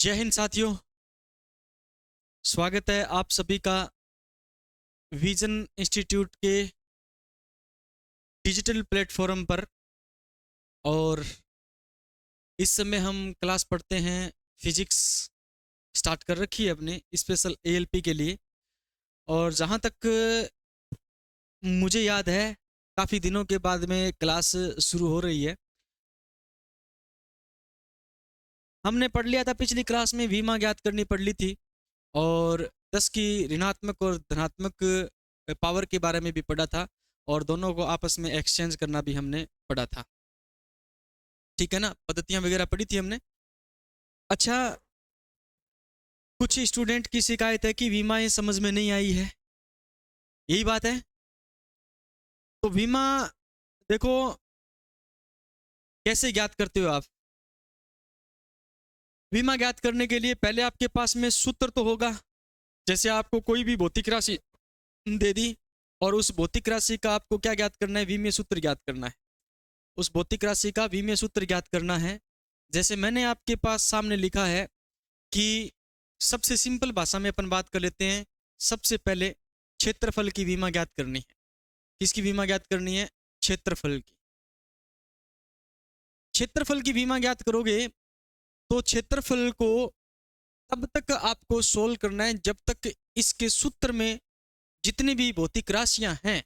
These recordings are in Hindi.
जय हिंद साथियों। स्वागत है आप सभी का विजन इंस्टीट्यूट के डिजिटल प्लेटफॉर्म पर। और इस समय हम क्लास पढ़ते हैं फिजिक्स। स्टार्ट कर रखी है अपने स्पेशल एएलपी के लिए। और जहाँ तक मुझे याद है काफ़ी दिनों के बाद में क्लास शुरू हो रही है। हमने पढ़ लिया था पिछली क्लास में, वीमा ज्ञात करनी पढ़ ली थी, और 10 की ऋणात्मक और धनात्मक पावर के बारे में भी पढ़ा था, और दोनों को आपस में एक्सचेंज करना भी हमने पढ़ा था। ठीक है ना, पद्धतियां वगैरह पढ़ी थी हमने। अच्छा, कुछ स्टूडेंट की शिकायत है कि वीमा ये समझ में नहीं आई है, यही बात है। तो वीमा देखो कैसे ज्ञात करते हो आप। वीमा ज्ञात करने के लिए पहले आपके पास में सूत्र तो होगा। जैसे आपको कोई भी भौतिक राशि दे दी और उस भौतिक राशि का आपको क्या ज्ञात करना है, विमीय सूत्र ज्ञात करना है। उस भौतिक राशि का विमीय सूत्र ज्ञात करना है। जैसे मैंने आपके पास सामने लिखा है कि सबसे सिंपल भाषा में अपन बात कर लेते हैं। सबसे पहले क्षेत्रफल की विमा ज्ञात करनी है। किसकी विमा ज्ञात करनी है? क्षेत्रफल की। क्षेत्रफल की विमा ज्ञात करोगे तो क्षेत्रफल को तब तक आपको सोल्व करना है जब तक इसके सूत्र में जितनी भी भौतिक राशियां हैं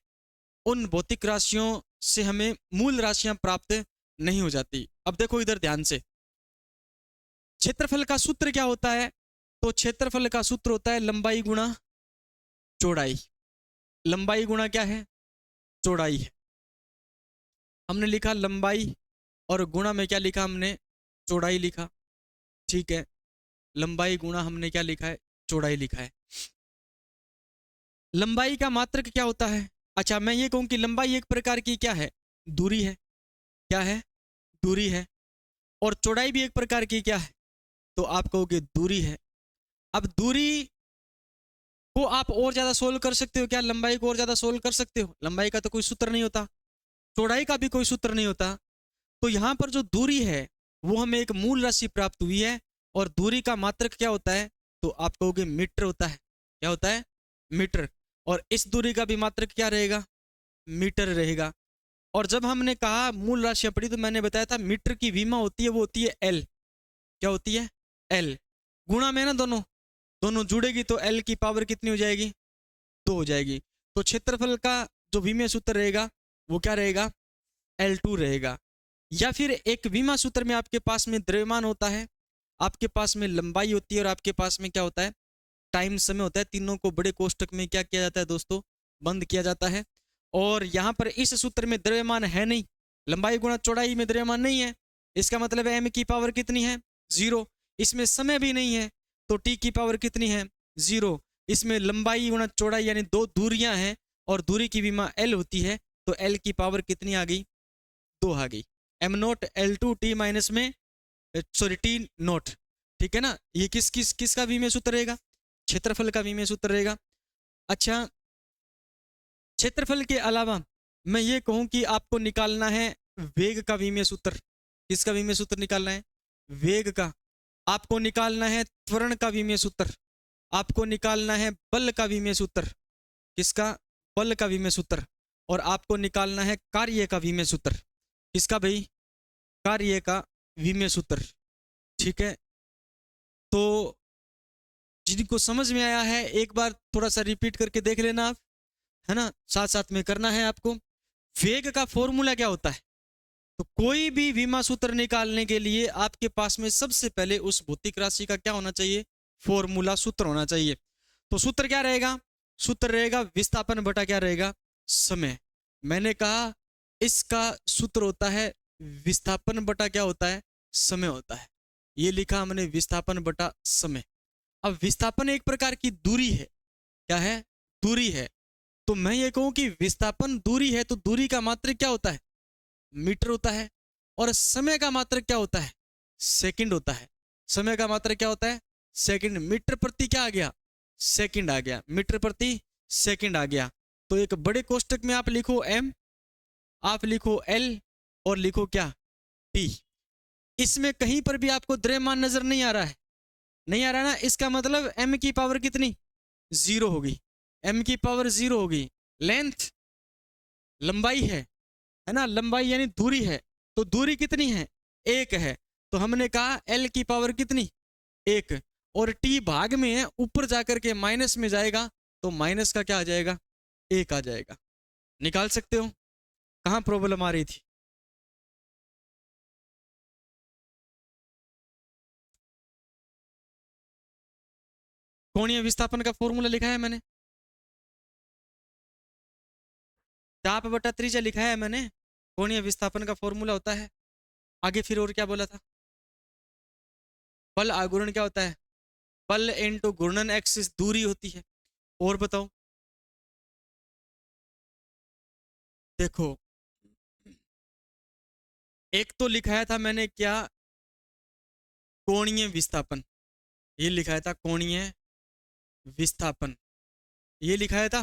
उन भौतिक राशियों से हमें मूल राशियां प्राप्त नहीं हो जाती। अब देखो इधर ध्यान से, क्षेत्रफल का सूत्र क्या होता है? तो क्षेत्रफल का सूत्र होता है लंबाई गुणा चौड़ाई। लंबाई गुणा क्या है? चौड़ाई है। हमने लिखा लंबाई और गुणा में क्या लिखा हमने? चौड़ाई लिखा। ठीक है, लंबाई गुणा हमने क्या लिखा है? चौड़ाई लिखा है। लंबाई का मात्रक क्या होता है? अच्छा, मैं ये कहूं कि लंबाई एक प्रकार की क्या है? दूरी है। क्या है? दूरी है। और चौड़ाई भी एक प्रकार की क्या है? तो आप कहोगे दूरी है। अब दूरी को आप और ज्यादा सोल्व कर सकते हो क्या? लंबाई को और ज्यादा सोल्व कर सकते हो? लंबाई का तो कोई सूत्र नहीं होता, चौड़ाई का भी कोई सूत्र नहीं होता। तो यहां पर जो दूरी है वो हमें एक मूल राशि प्राप्त हुई है। और दूरी का मात्रक क्या होता है? तो आप कहोगे मीटर होता है। क्या होता है? मीटर। और इस दूरी का भी मात्रक क्या रहेगा? मीटर रहेगा। और जब हमने कहा मूल राशियां पढ़ी तो मैंने बताया था मीटर की विमा होती है वो होती है एल। क्या होती है? एल। गुणा में ना दोनों दोनों जुड़ेगी तो एल की पावर कितनी हो जाएगी? 2 हो जाएगी। तो क्षेत्रफल का जो विमीय सूत्र रहेगा वो क्या रहेगा? L2 रहेगा। या फिर एक विमा सूत्र में आपके पास में द्रव्यमान होता है, आपके पास में लंबाई होती है, और आपके पास में क्या होता है? टाइम, समय होता है। तीनों को बड़े कोष्टक में क्या किया जाता है दोस्तों? बंद किया जाता है। और यहां पर इस सूत्र में द्रव्यमान है नहीं, लंबाई गुणा चौड़ाई में द्रव्यमान नहीं है। इसका मतलब है m की पावर कितनी है? 0। इसमें समय भी नहीं है तो t की पावर कितनी है? 0। इसमें लंबाई गुणा चौड़ाई यानी दो दूरियां हैं और दूरी की विमा l होती है, तो l की पावर कितनी आ गई? 2 आ गई। m note L2 t minus में, सॉरी t नोट। ठीक है ना, ये किस किस किसका विमीय सूत्र रहेगा? क्षेत्रफल का विमीय सूत्र रहेगा। अच्छा, क्षेत्रफल के अलावा मैं ये कहूं कि आपको निकालना है वेग का विमीय सूत्र। किसका विमीय सूत्र निकालना है? वेग का। आपको निकालना है त्वरण का विमीय सूत्र। आपको निकालना है बल का विमीय सूत्र। किसका? बल का विमीय सूत्र। और आपको निकालना है कार्य का विमीय सूत्र। किसका भाई? कार्य का विमीय सूत्र। ठीक है, तो जिनको समझ में आया है एक बार थोड़ा सा रिपीट करके देख लेना आप, है ना, साथ साथ में करना है आपको। वेग का फॉर्मूला क्या होता है? तो कोई भी विमा सूत्र निकालने के लिए आपके पास में सबसे पहले उस भौतिक राशि का क्या होना चाहिए? फॉर्मूला, सूत्र होना चाहिए। तो सूत्र क्या रहेगा? सूत्र रहेगा विस्थापन बटा क्या रहेगा? समय। मैंने कहा इसका सूत्र होता है विस्थापन बटा क्या होता है? समय होता है। ये लिखा हमने विस्थापन बटा समय। अब विस्थापन एक प्रकार की दूरी है। क्या है? दूरी है। तो मैं ये कहूं कि विस्थापन दूरी है तो दूरी का मात्रक क्या होता है? मीटर होता है। और समय का मात्रक क्या होता है? सेकंड होता है। समय का मात्रक क्या होता है? सेकंड। मीटर प्रति क्या आ गया? सेकंड आ गया। मीटर प्रति सेकंड आ गया। तो एक बड़े कोष्टक में आप लिखो m, आप लिखो l, और लिखो क्या? t। इसमें कहीं पर भी आपको द्रव्यमान नजर नहीं आ रहा है। नहीं आ रहा ना, इसका मतलब m की पावर कितनी, 0 होगी, m की पावर 0 होगी। लेंथ लंबाई है ना, लंबाई यानी दूरी है, तो दूरी कितनी है, 1 है। तो हमने कहा l की पावर कितनी, 1, और t भाग में है, ऊपर जाकर के माइनस में जाएगा, तो माइनस का क्या आ जाएगा, 1 आ जाएगा। निकाल सकते हो। कहाँ प्रॉब्लम आ रही थी? कोणीय विस्थापन का फॉर्मूला लिखा है मैंने, चाप बटा त्रिज्या लिखा है मैंने, कोणीय विस्थापन का फॉर्मूला होता है। आगे फिर और क्या बोला था, बल आघूर्ण क्या होता है, बल इनटू घूर्णन एक्सिस दूरी होती है। और बताओ, देखो एक तो लिखाया था मैंने क्या, कोणीय विस्थापन, ये लिखाया था कोणीय विस्थापन, ये लिखाया था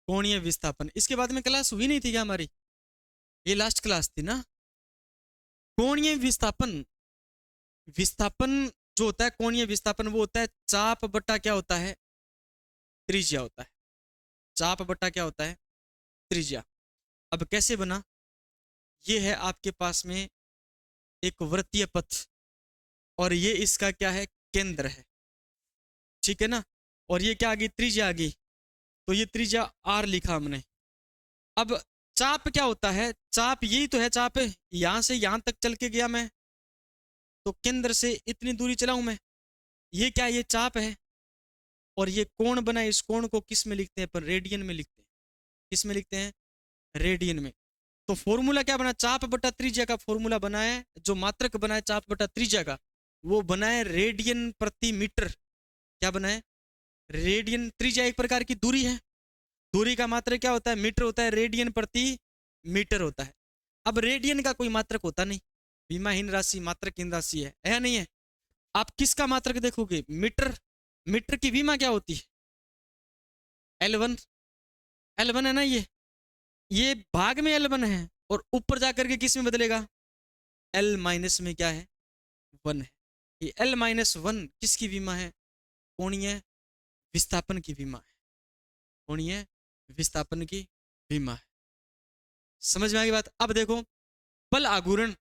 कोणीय विस्थापन। इसके बाद में क्लास हुई नहीं थी क्या हमारी, ये लास्ट क्लास थी ना। कोणीय विस्थापन, विस्थापन जो होता है कोणीय विस्थापन, वो होता है चाप बटा क्या होता है, त्रिज्या होता है। चाप बटा क्या होता है, त्रिज्या। अब कैसे बना, ये है आपके पास में एक वृत्तीय पथ, और ये इसका क्या है, केंद्र है, ठीक है ना। और ये क्या आ गई, त्रिज्या आ गई, तो ये त्रिज्या r लिखा हमने। अब चाप क्या होता है, चाप यही तो है, चाप यहां से यहां तक चल के गया मैं, तो केंद्र से इतनी दूरी चला हूं मैं, ये क्या, ये चाप है। और ये कोण बना, इस कोण को किस में लिखते हैं पर, रेडियन में लिखते हैं। किस में लिखते हैं, रेडियन में। तो फॉर्मूला क्या बना, चाप बटा त्रिज्या का फॉर्मूला बना है, जो मात्रक बना है चाप बटा त्रिज्या का, वो बना है रेडियन प्रति मीटर। क्या बना है, रेडियन। त्रिज्या एक प्रकार की दूरी है, दूरी का मात्रक क्या होता है, मीटर होता है, रेडियन प्रति मीटर होता है। अब रेडियन का कोई मात्रक होता नहीं, विमाहीन राशि मात्रकहीन राशि है नहीं है। आप किसका मात्रक देखोगे, मीटर, मीटर की विमा क्या होती है, L1, L1 है ना, ये भाग में L1 है, और ऊपर जाकर के किस में बदलेगा, L माइनस में क्या है, 1 है। ये L माइनस 1 किसकी विमा है, कोणीय विस्थापन की विमा है, कोणीय विस्थापन की विमा है। समझ में आ गई बात। अब देखो बल आघूर्ण,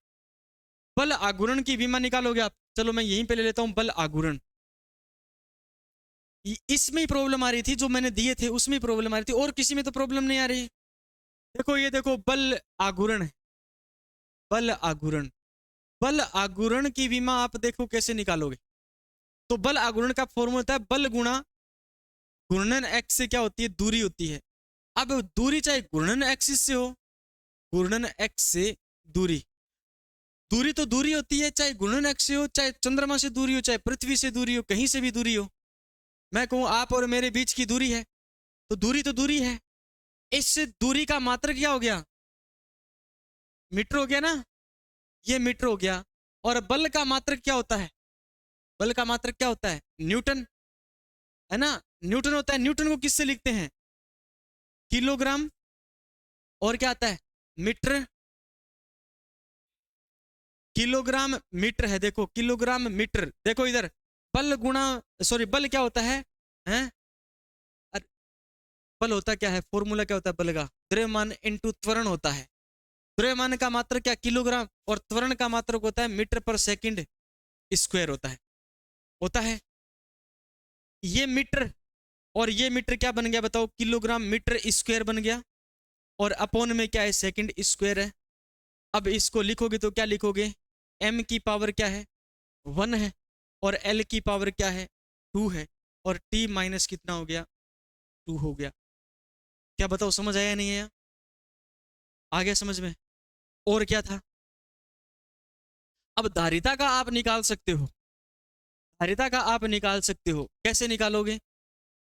बल आघूर्ण की विमा निकालोगे आप, चलो मैं यहीं पे ले लेता हूं बल आघूर्ण। इसमें ही प्रॉब्लम आ रही थी, जो मैंने दिए थे उसमें ही प्रॉब्लम आ रही थी, और किसी में तो प्रॉब्लम नहीं आ रही। देखो ये देखो बल आघूर्ण, बल आघूर्ण, बल आघूर्ण की विमा आप देखो कैसे निकालोगे। तो बल आघूर्ण का फॉर्मूला होता है बल गुणा घूर्णन एक्स से क्या होती है, दूरी होती है। अब दूरी चाहे घूर्णन एक्सिस से हो, घूर्णन एक्स से दूरी, दूरी तो दूरी होती है, चाहे घूर्णन एक्स से हो, चाहे चंद्रमा से दूरी हो, चाहे पृथ्वी से दूरी हो, कहीं से भी दूरी हो। मैं कहूं आप और मेरे बीच की दूरी है, तो दूरी है। इस दूरी का मात्रक क्या हो गया, मीटर हो गया ना, ये मीटर हो गया। और बल का मात्रक क्या होता है, बल का मात्रक क्या होता है, न्यूटन, है ना, न्यूटन होता है। न्यूटन को किससे लिखते हैं, किलोग्राम, और क्या आता है, मीटर, किलोग्राम मीटर है। देखो किलोग्राम मीटर, देखो इधर बल गुणा, सॉरी बल क्या होता है, हैं? बल होता क्या है, फॉर्मूला क्या होता है बल का, द्रव्यमान इनटू त्वरण होता है। द्रव्यमान का मात्रक क्या, किलोग्राम, और त्वरण का मात्रक होता है मीटर पर सेकंड स्क्वायर होता है। ये मीटर और ये मीटर क्या बन गया बताओ, किलोग्राम मीटर स्क्वायर बन गया, और अपोन में क्या है, सेकंड स्क्वायर है। अब इसको लिखोगे तो क्या लिखोगे, m की पावर क्या है, 1 है, और l की पावर क्या है, 2 है, और t माइनस कितना हो गया, 2 हो गया। क्या बताओ, समझ आया नहीं आया, आ गया समझ में। और क्या था, अब धारिता का आप निकाल सकते हो, धारिता का आप निकाल सकते हो, कैसे निकालोगे,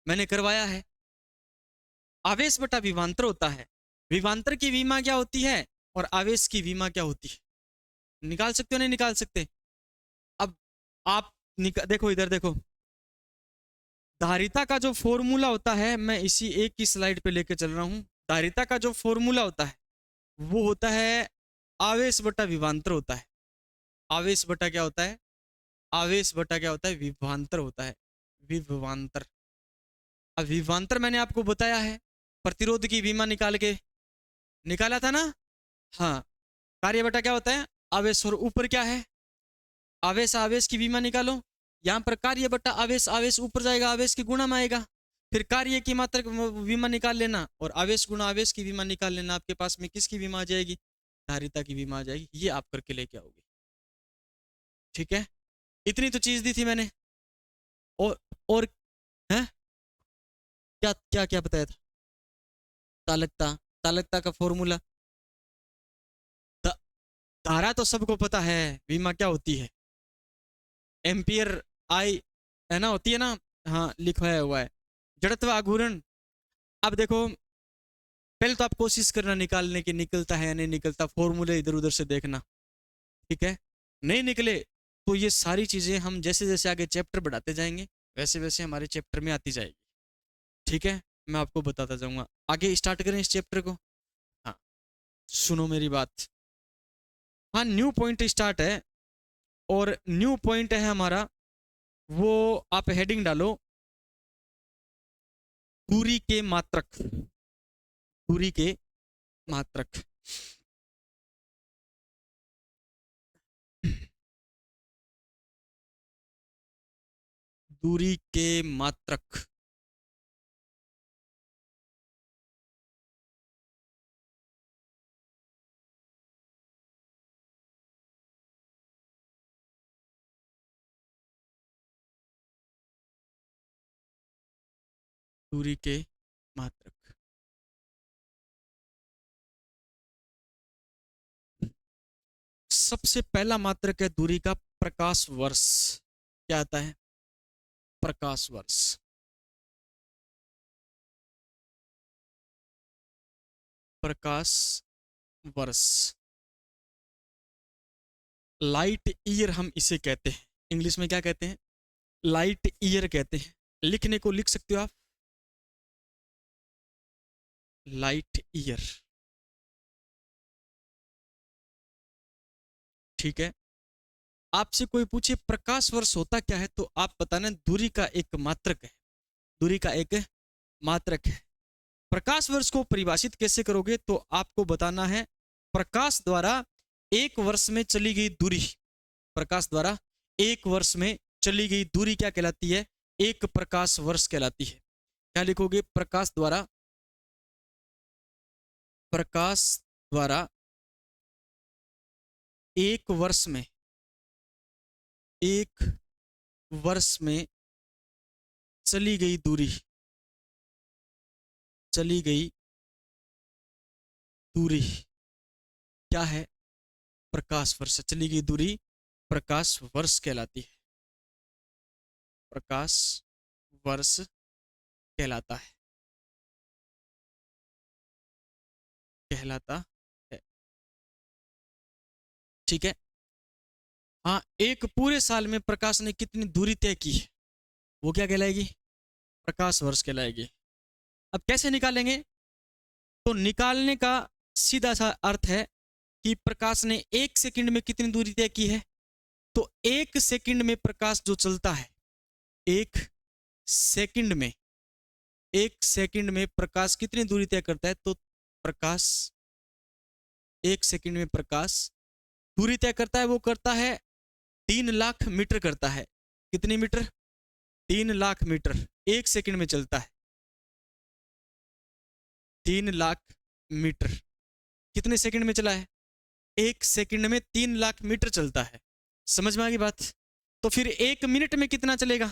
मैंने करवाया है। आवेश बटा विभवांतर होता है, विभवांतर की विमा क्या होती है, और आवेश की विमा क्या होती है, निकाल सकते हो नहीं निकाल सकते। अब आप देखो इधर देखो, धारिता का जो फॉर्मूला होता है, मैं इसी एक की स्लाइड पे लेके चल रहा हूं। धारिता का जो फॉर्मूला होता है वो होता है आवेश बटा विभवांतर होता है। आवेश बटा क्या होता है, आवेश बटा क्या होता है, विभवांतर होता है, विभवांतर। अब विभवांतर मैंने आपको बताया है, प्रतिरोध की विमा निकाल के निकाला था ना। हाँ, कार्य बटा क्या होता है, आवेश, और ऊपर क्या है, आवेश, आवेश की विमा निकालो। यहाँ पर कार्य बटा आवेश, आवेश ऊपर जाएगा, आवेश के गुणा में आएगा, फिर कार्य की मात्रा विमा निकाल लेना, और आवेश गुणा आवेश की विमा निकाल लेना। आपके पास में किसकी विमा आ जाएगी, धारिता की विमा आ जाएगी। ये आप करके लेके आओगे, ठीक है। इतनी तो चीज दी थी मैंने। और है क्या क्या क्या बताया था, चालकता, चालकता का फॉर्मूला, धारा तो सबको पता है, विमा क्या होती है, एम्पियर आई है ना, होती है ना। हाँ, लिखवाया हुआ है। जड़त्व आघूर्ण, अब देखो पहले तो आप कोशिश करना निकालने की, निकलता है या नहीं निकलता, फॉर्मूले इधर उधर से देखना, ठीक है। नहीं निकले तो ये सारी चीजें हम जैसे जैसे आगे चैप्टर बढ़ाते जाएंगे वैसे वैसे हमारे चैप्टर में आती जाएगी, ठीक है। मैं आपको बताता जाऊंगा। आगे स्टार्ट करें इस चैप्टर को। हाँ, सुनो मेरी बात। हाँ, न्यू पॉइंट स्टार्ट है, और न्यू पॉइंट है हमारा, वो आप हेडिंग डालो, दूरी के मात्रक, दूरी के मात्रक। दूरी के मात्रक, दूरी के मात्रक। सबसे पहला मात्रक है दूरी का, प्रकाश वर्ष। क्या आता है, प्रकाश वर्ष। प्रकाश वर्ष, लाइट ईयर हम इसे कहते हैं, इंग्लिश में क्या कहते हैं, लाइट ईयर कहते हैं। लिखने को लिख सकते हो आप, लाइट ईयर, ठीक है। आपसे कोई पूछे प्रकाश वर्ष होता क्या है, तो आप बताना दूरी का एक मात्रक है, दूरी का एक मात्रक है। प्रकाश वर्ष को परिभाषित कैसे करोगे, तो आपको बताना है प्रकाश द्वारा एक वर्ष में चली गई दूरी, प्रकाश द्वारा एक वर्ष में चली गई दूरी क्या कहलाती है, एक प्रकाश वर्ष कहलाती है। क्या लिखोगे, प्रकाश द्वारा, प्रकाश द्वारा एक वर्ष में, एक वर्ष में चली गई दूरी, चली गई दूरी क्या है, प्रकाश वर्ष। चली गई दूरी प्रकाश वर्ष कहलाती है, प्रकाश वर्ष कहलाता है, कहलाता है, ठीक है। हाँ, एक पूरे साल में प्रकाश ने कितनी दूरी तय की है, वो क्या कहलाएगी, प्रकाश वर्ष कहलाएगी। अब कैसे निकालेंगे, तो निकालने का सीधा सा अर्थ है कि प्रकाश ने एक सेकंड में कितनी दूरी तय की है, तो एक सेकंड में प्रकाश जो चलता है, एक सेकंड में, एक सेकंड में प्रकाश कितनी दूरी तय करता है, तो प्रकाश एक सेकंड में प्रकाश दूरी तय करता है, वो करता है 3 लाख मीटर करता है। कितनी मीटर, 3 लाख मीटर एक सेकंड में चलता है, 3 लाख मीटर कितने सेकंड में चला है, एक सेकंड में 3 लाख मीटर चलता है। समझ में आ गई बात। तो फिर एक मिनट में कितना चलेगा,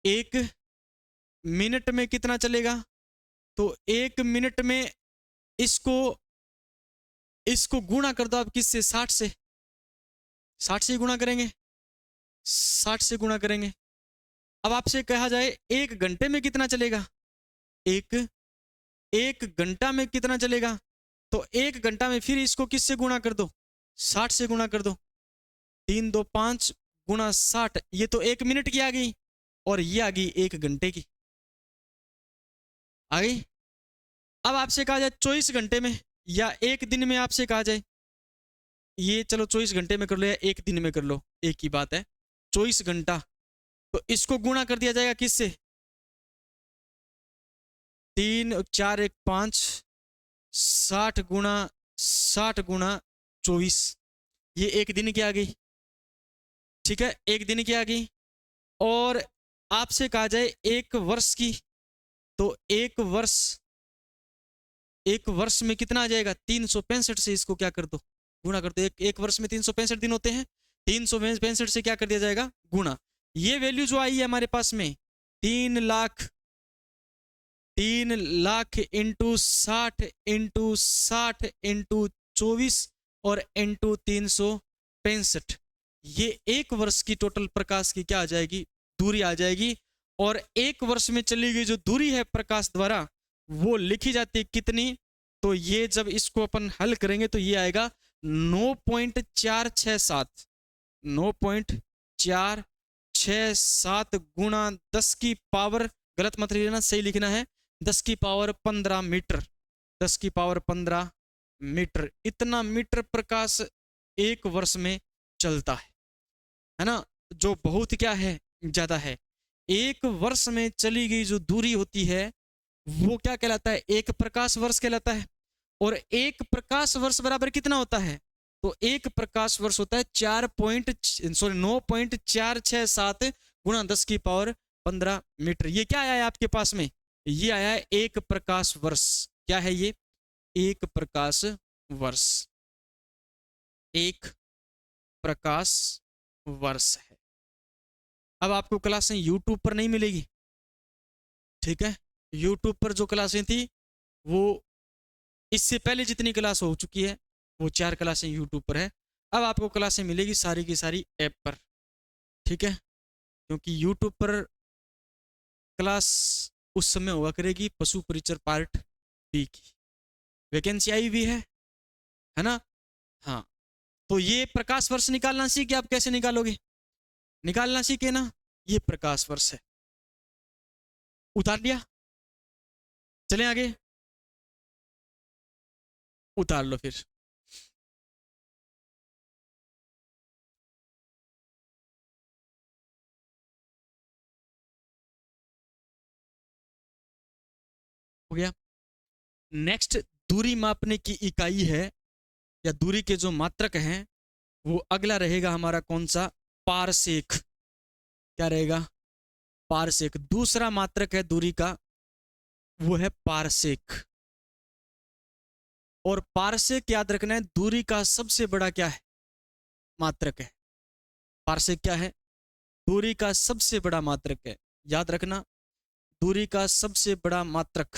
एक मिनट में कितना चलेगा, तो एक मिनट में इसको इसको गुणा कर दो आप किससे, 60 से, 60 से गुणा करेंगे, 60 से गुणा करेंगे। अब आपसे कहा जाए एक घंटे में कितना चलेगा, एक घंटा में कितना चलेगा, तो एक घंटा में फिर इसको किससे गुणा कर दो, 60 से गुणा कर दो, 3 2 5 गुणा 60, ये तो एक मिनट की आ गई, और ये आ गई एक घंटे की आ गई। अब आपसे कहा जाए 24 घंटे में या एक दिन में, आपसे कहा जाए, ये चलो 24 घंटे में कर लो या एक दिन में कर लो, एक ही बात है, 24 घंटा, तो इसको गुणा कर दिया जाएगा किससे? 3 4 1 5, 60 गुणा 24, ये एक दिन की आ गई। ठीक है, एक दिन की आ गई। और आपसे कहा जाए एक वर्ष की, तो एक वर्ष में कितना आ जाएगा? 365 से इसको क्या कर दो, गुणा कर दो। एक वर्ष में 365 दिन होते हैं, 365 से क्या कर दिया जाएगा? गुणा। ये वैल्यू जो आई है हमारे पास में 3 लाख इंटू 60 इंटू 24 और इंटू 365, ये एक वर्ष की टोटल प्रकाश की क्या आ जाएगी? दूरी आ जाएगी। और एक वर्ष में चली गई जो दूरी है प्रकाश द्वारा, वो लिखी जाती है कितनी? तो ये जब इसको अपन हल करेंगे तो ये आएगा 9.467, 9.467 गुणा 10 की पावर, गलत मत लेना, सही लिखना है, 10 की पावर 15 मीटर, 10 की पावर 15 मीटर। इतना मीटर प्रकाश एक वर्ष में चलता है ना, जो बहुत क्या है? ज्यादा है। एक वर्ष में चली गई जो दूरी होती है वो क्या कहलाता है? एक प्रकाश वर्ष कहलाता है। और एक प्रकाश वर्ष बराबर कितना होता है? तो एक प्रकाश वर्ष होता है 9.467 गुणा 10 की पावर 15 मीटर। ये क्या आया है आपके पास में? ये आया है एक प्रकाश वर्ष। क्या है ये? एक प्रकाश वर्ष, एक प्रकाश वर्ष है। अब आपको क्लासें YouTube पर नहीं मिलेगी, ठीक है? YouTube पर जो क्लासें थी वो इससे पहले जितनी क्लास हो चुकी है वो 4 क्लासें YouTube पर है। अब आपको क्लासें मिलेगी सारी की सारी ऐप पर, ठीक है? क्योंकि YouTube पर क्लास उस समय हुआ करेगी पशु परिचर पार्ट बी की, वैकेंसी आई भी है ना? हाँ, तो ये प्रकाश वर्ष निकालना सीखे। आप कैसे निकालोगे? निकालना सीखे ना, ये प्रकाश वर्ष है। उतार लिया, चलें आगे, उतार लो फिर। हो गया। नेक्स्ट, दूरी मापने की इकाई है या दूरी के जो मात्रक हैं वो अगला रहेगा हमारा कौन सा? पारसेक। क्या रहेगा? पारसेक। दूसरा मात्रक है दूरी का, वो है पारसेक। और पारसेक याद रखना है दूरी का सबसे बड़ा क्या है? मात्रक है। पारसेक क्या है? दूरी का सबसे बड़ा मात्रक है। याद रखना, दूरी का सबसे बड़ा मात्रक,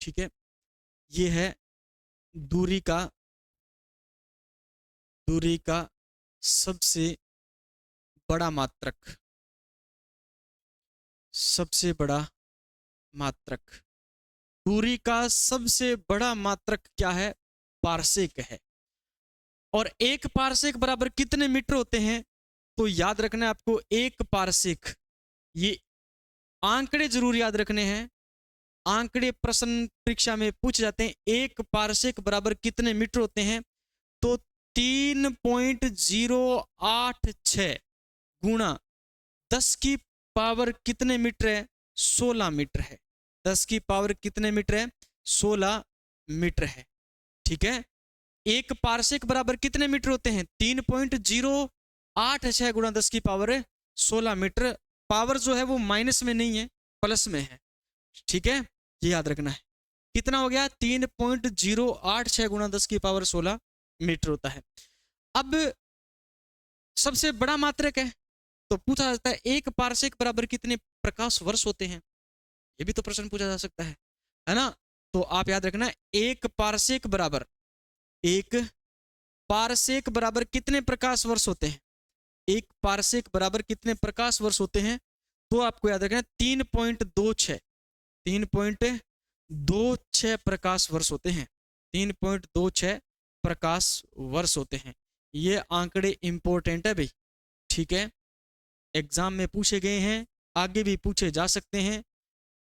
ठीक है? ये है दूरी का सबसे बड़ा मात्रक, सबसे बड़ा मात्रक। दूरी का सबसे बड़ा मात्रक क्या है? पारसेक है। और एक पारसेक बराबर कितने मीटर होते हैं? तो याद रखना है आपको, एक पारसेक, ये आंकड़े जरूर याद रखने हैं, आंकड़े प्रश्न परीक्षा में पूछ जाते हैं। एक पारसेक बराबर कितने मीटर होते हैं? तो 3.086 गुणा 10 की पावर कितने मीटर है? 16 मीटर है। 10 की पावर कितने मीटर है? 16 मीटर है, ठीक है? एक पारसेक बराबर कितने मीटर होते हैं? 3.086 गुणा 10 की पावर 16 मीटर। पावर जो है वो माइनस में नहीं है, प्लस में है, ठीक है? ये याद रखना है। कितना हो गया? 3.086 गुणा 10 की पावर 16 मीटर होता है। अब सबसे बड़ा मात्रक है तो पूछा जाता है एक पारसेक बराबर कितने प्रकाश वर्ष होते हैं? ये भी तो प्रश्न पूछा जा सकता है ना? तो आप याद रखना, एक पारसेक बराबर कितने प्रकाश वर्ष होते हैं? एक पारसेक बराबर कितने प्रकाश वर्ष होते हैं? तो आपको याद रखना 3.26 प्रकाश वर्ष होते हैं। 3.26 प्रकाश वर्ष होते हैं। ये आंकड़े इंपॉर्टेंट है भाई, ठीक है? एग्जाम में पूछे गए हैं, आगे भी पूछे जा सकते हैं,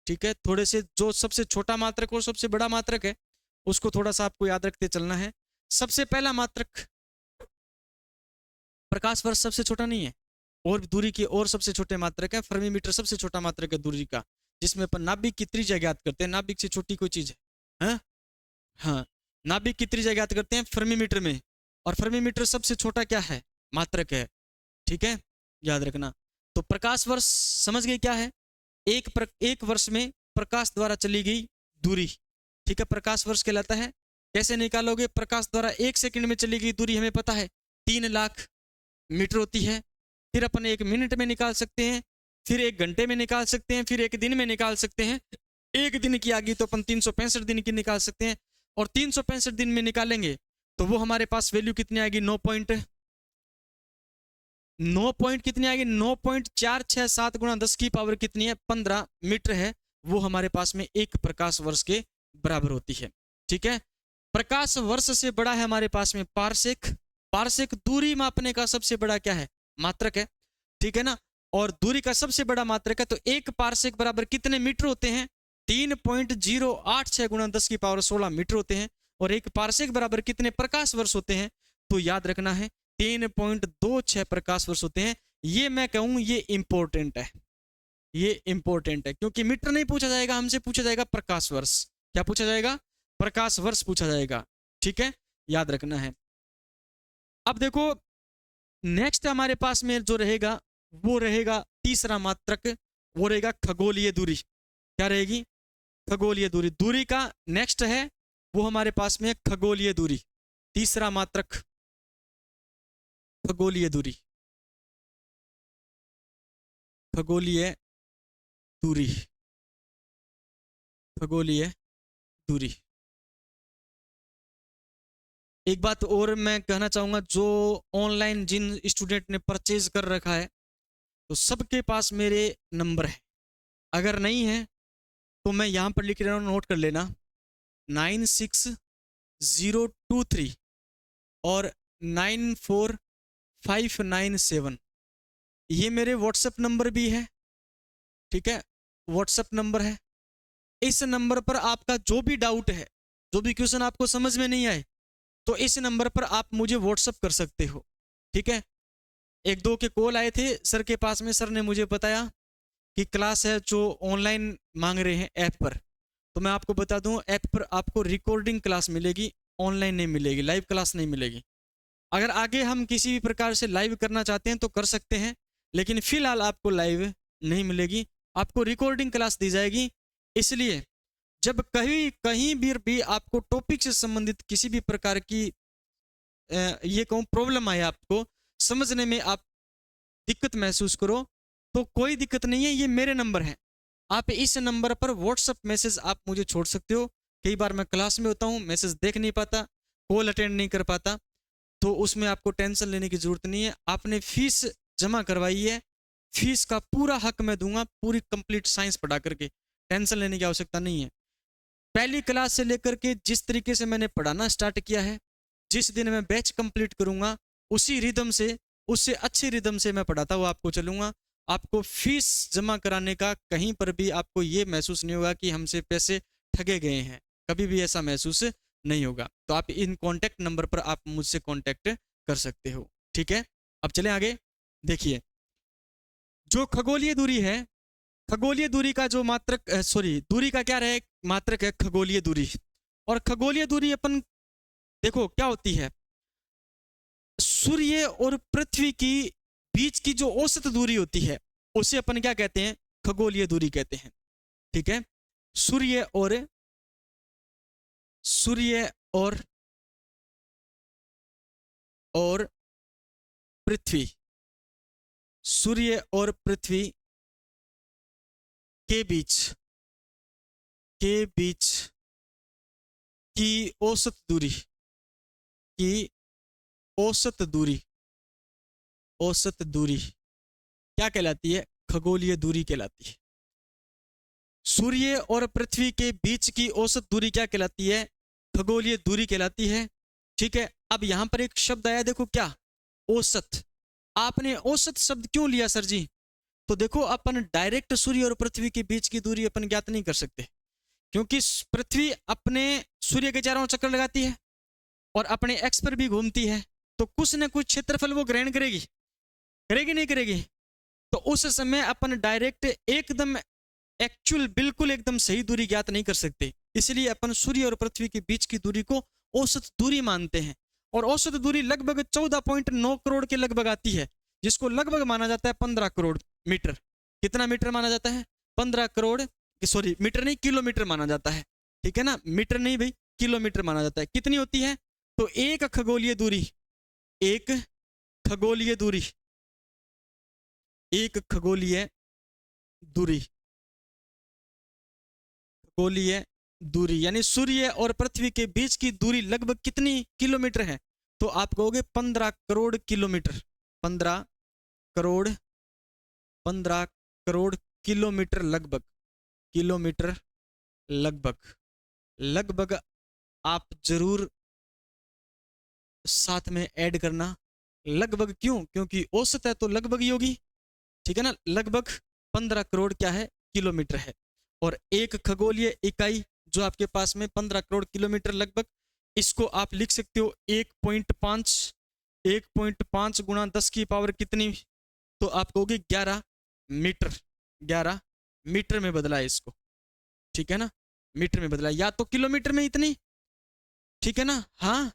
ठीक है? थोड़े से जो सबसे छोटा मात्रक और सबसे बड़ा मात्रक है उसको थोड़ा सा आपको याद रखते चलना है। सबसे पहला मात्रक, प्रकाश वर्ष सबसे छोटा नहीं है, और दूरी की और सबसे छोटे मात्रक है फर्मी मीटर, सबसे छोटा मात्रक है दूरी का, जिसमें अपन नाभिक की त्रिज्या ज्ञात करते हैं। नाभिक से छोटी कोई चीज है? हाँ, नाभिक की त्रिज्या ज्ञात करते हैं फर्मी मीटर में, और फर्मी मीटर सबसे छोटा क्या है? मात्रक है। ठीक है, याद रखना। तो प्रकाश वर्ष समझ गए क्या है? एक वर्ष में प्रकाश द्वारा चली गई दूरी, ठीक है, प्रकाश वर्ष कहलाता है। कैसे निकालोगे? प्रकाश द्वारा 1 सेकंड में चली गई दूरी हमें पता है 3 लाख मीटर होती है। फिर अपन 1 मिनट में निकाल सकते हैं, फिर 1 घंटे में निकाल सकते हैं, फिर 1 दिन में निकाल सकते हैं। 1 दिन की आ गई तो अपन 365 दिन की निकाल सकते हैं, और 365 दिन में निकालेंगे तो वो हमारे पास वैल्यू कितनी आएगी? 9 कितनी आएगी? 9.467 गुणा 10 की पावर कितनी है? 15 मीटर है। वो हमारे पास में 1 प्रकाश वर्ष के बराबर होती है। ठीक है, प्रकाश वर्ष से बड़ा है हमारे पास में पारसेक। पारसेक दूरी मापने का सबसे बड़ा क्या है? मात्रक है। ठीक है ना, और दूरी का सबसे बड़ा मात्रक है। तो 1 पारसेक बराबर कितने मीटर होते हैं? 3.086 गुणा 10 की पावर 16 मीटर होते हैं। और 1 पारसेक बराबर कितने प्रकाश वर्ष होते हैं? तो याद रखना है 3.26 प्रकाश वर्ष होते हैं। ये मैं कहूं ये इंपॉर्टेंट है, ये इंपॉर्टेंट है, क्योंकि मीटर नहीं पूछा जाएगा हमसे, पूछा जाएगा प्रकाश वर्ष। क्या पूछा जाएगा? प्रकाश वर्ष पूछा जाएगा। ठीक है, याद रखना है। अब देखो नेक्स्ट हमारे पास में जो रहेगा वो रहेगा तीसरा मात्रक, वो रहेगा खगोलीय दूरी। क्या रहेगी? खगोलीय दूरी। दूरी का नेक्स्ट है वो हमारे पास में खगोलीय दूरी, तीसरा मात्रक खगोलीय दूरी। खगोलीय दूरी, खगोलीय दूरी। एक बात और मैं कहना चाहूंगा, जो ऑनलाइन जिन स्टूडेंट ने परचेज कर रखा है तो सबके पास मेरे नंबर है। अगर नहीं है तो मैं यहां पर लिख रहा हूं, नोट कर लेना, 96023 और 94597। ये मेरे व्हाट्सएप नंबर भी है। ठीक है, व्हाट्सएप नंबर है। इस नंबर पर आपका जो भी डाउट है, जो भी क्वेश्चन आपको समझ में नहीं आए, तो इस नंबर पर आप मुझे व्हाट्सएप कर सकते हो। ठीक है, 1-2 के कॉल आए थे सर के पास में, सर ने मुझे बताया कि क्लास है जो ऑनलाइन मांग रहे हैं ऐप पर। तो मैं आपको बता दूं, ऐप पर आपको रिकॉर्डिंग क्लास मिलेगी, ऑनलाइन नहीं मिलेगी, लाइव क्लास नहीं मिलेगी। अगर आगे हम किसी भी प्रकार से लाइव करना चाहते हैं तो कर सकते हैं, लेकिन फिलहाल आपको लाइव नहीं मिलेगी, आपको रिकॉर्डिंग क्लास दी जाएगी। इसलिए जब कहीं भी आपको टॉपिक से संबंधित किसी भी प्रकार की ये कहूँ प्रॉब्लम आए, आपको समझने में आप दिक्कत महसूस करो, तो कोई दिक्कत नहीं है, ये मेरे नंबर हैं। आप इस नंबर पर व्हाट्सएप मैसेज आप मुझे छोड़ सकते हो। कई बार मैं क्लास में होता हूँ, मैसेज देख नहीं पाता, कॉल अटेंड नहीं कर पाता, तो उसमें आपको टेंशन लेने की जरूरत नहीं है। आपने फीस जमा करवाई है, फीस का पूरा हक मैं दूंगा, पूरी कंप्लीट साइंस पढ़ा करके, टेंशन लेने की आवश्यकता नहीं है। पहली क्लास से लेकर के जिस तरीके से मैंने पढ़ाना स्टार्ट किया है, जिस दिन मैं बैच कंप्लीट करूंगा उसी रिदम से, उससे अच्छे रिदम से मैं पढ़ाता हुआ आपको चलूंगा। आपको फीस जमा कराने का कहीं पर भी आपको ये महसूस नहीं होगा कि हमसे पैसे ठगे गए हैं, कभी भी ऐसा महसूस नहीं होगा। तो आप इन कॉन्टैक्ट नंबर पर आप मुझसे कॉन्टैक्ट कर सकते हो। ठीक है, अब चलें आगे। देखिए, जो खगोलीय दूरी है, खगोलीय दूरी का जो मात्रक दूरी का क्या रहे? मात्रक है खगोलीय दूरी। और खगोलीय दूरी अपन देखो क्या होती है, सूर्य और पृथ्वी की बीच की जो औसत दूरी होती है उसे अपन क्या कहते हैं? खगोलीय दूरी कहते हैं। ठीक है, सूर्य और पृथ्वी, सूर्य और पृथ्वी के बीच की औसत दूरी, औसत दूरी क्या कहलाती है? खगोलीय दूरी कहलाती है। सूर्य और पृथ्वी के बीच की औसत दूरी क्या कहलाती है? खगोलीय दूरी कहलाती है। ठीक है, अब यहां पर एक शब्द आया, देखो क्या? औसत। आपने औसत शब्द क्यों लिया सर जी? तो देखो, अपन डायरेक्ट सूर्य और पृथ्वी के बीच की दूरी अपन ज्ञात नहीं कर सकते, क्योंकि पृथ्वी अपने सूर्य के चारों चक्कर लगाती है और अपने एक्स पर भी घूमती है, तो कुछ न कुछ क्षेत्रफल वो ग्रहण करेगी। करेगी नहीं करेगी? तो उस समय अपन डायरेक्ट एकदम एक्चुअल बिल्कुल एकदम सही दूरी ज्ञात नहीं कर सकते, इसलिए अपन सूर्य और पृथ्वी के बीच की दूरी को औसत दूरी मानते हैं। और औसत दूरी लगभग 14.9 करोड़ के लगभग आती है, जिसको लगभग माना जाता है 15 करोड़ मीटर। कितना मीटर माना जाता है? 15 करोड़, सॉरी मीटर नहीं, किलोमीटर माना जाता है। ठीक है ना, मीटर नहीं भाई, किलोमीटर माना जाता है। कितनी होती है? तो एक खगोलीय दूरी, एक खगोलीय दूरी, एक खगोलीय दूरी, खगोलीय दूरी यानी सूर्य और पृथ्वी के बीच की दूरी लगभग कितनी किलोमीटर है? तो आप कहोगे 15 करोड़ किलोमीटर। 15 करोड़, 15 करोड़ किलोमीटर लगभग, किलोमीटर लगभग, लगभग आप जरूर साथ में ऐड करना। लगभग क्यों? क्योंकि औसत है तो लगभग ही होगी। ठीक है ना, लगभग 15 करोड़ क्या है? किलोमीटर है। और एक खगोलीय इकाई जो आपके पास में 15 करोड़ किलोमीटर लगभग, इसको आप लिख सकते हो 1.5, 1.5 गुणा 10 की पावर कितनी? तो आप कहोगे 11 मीटर। 11 मीटर में बदला है इसको। ठीक है ना, मीटर में बदला, या तो किलोमीटर में इतनी, ठीक है ना, हाँ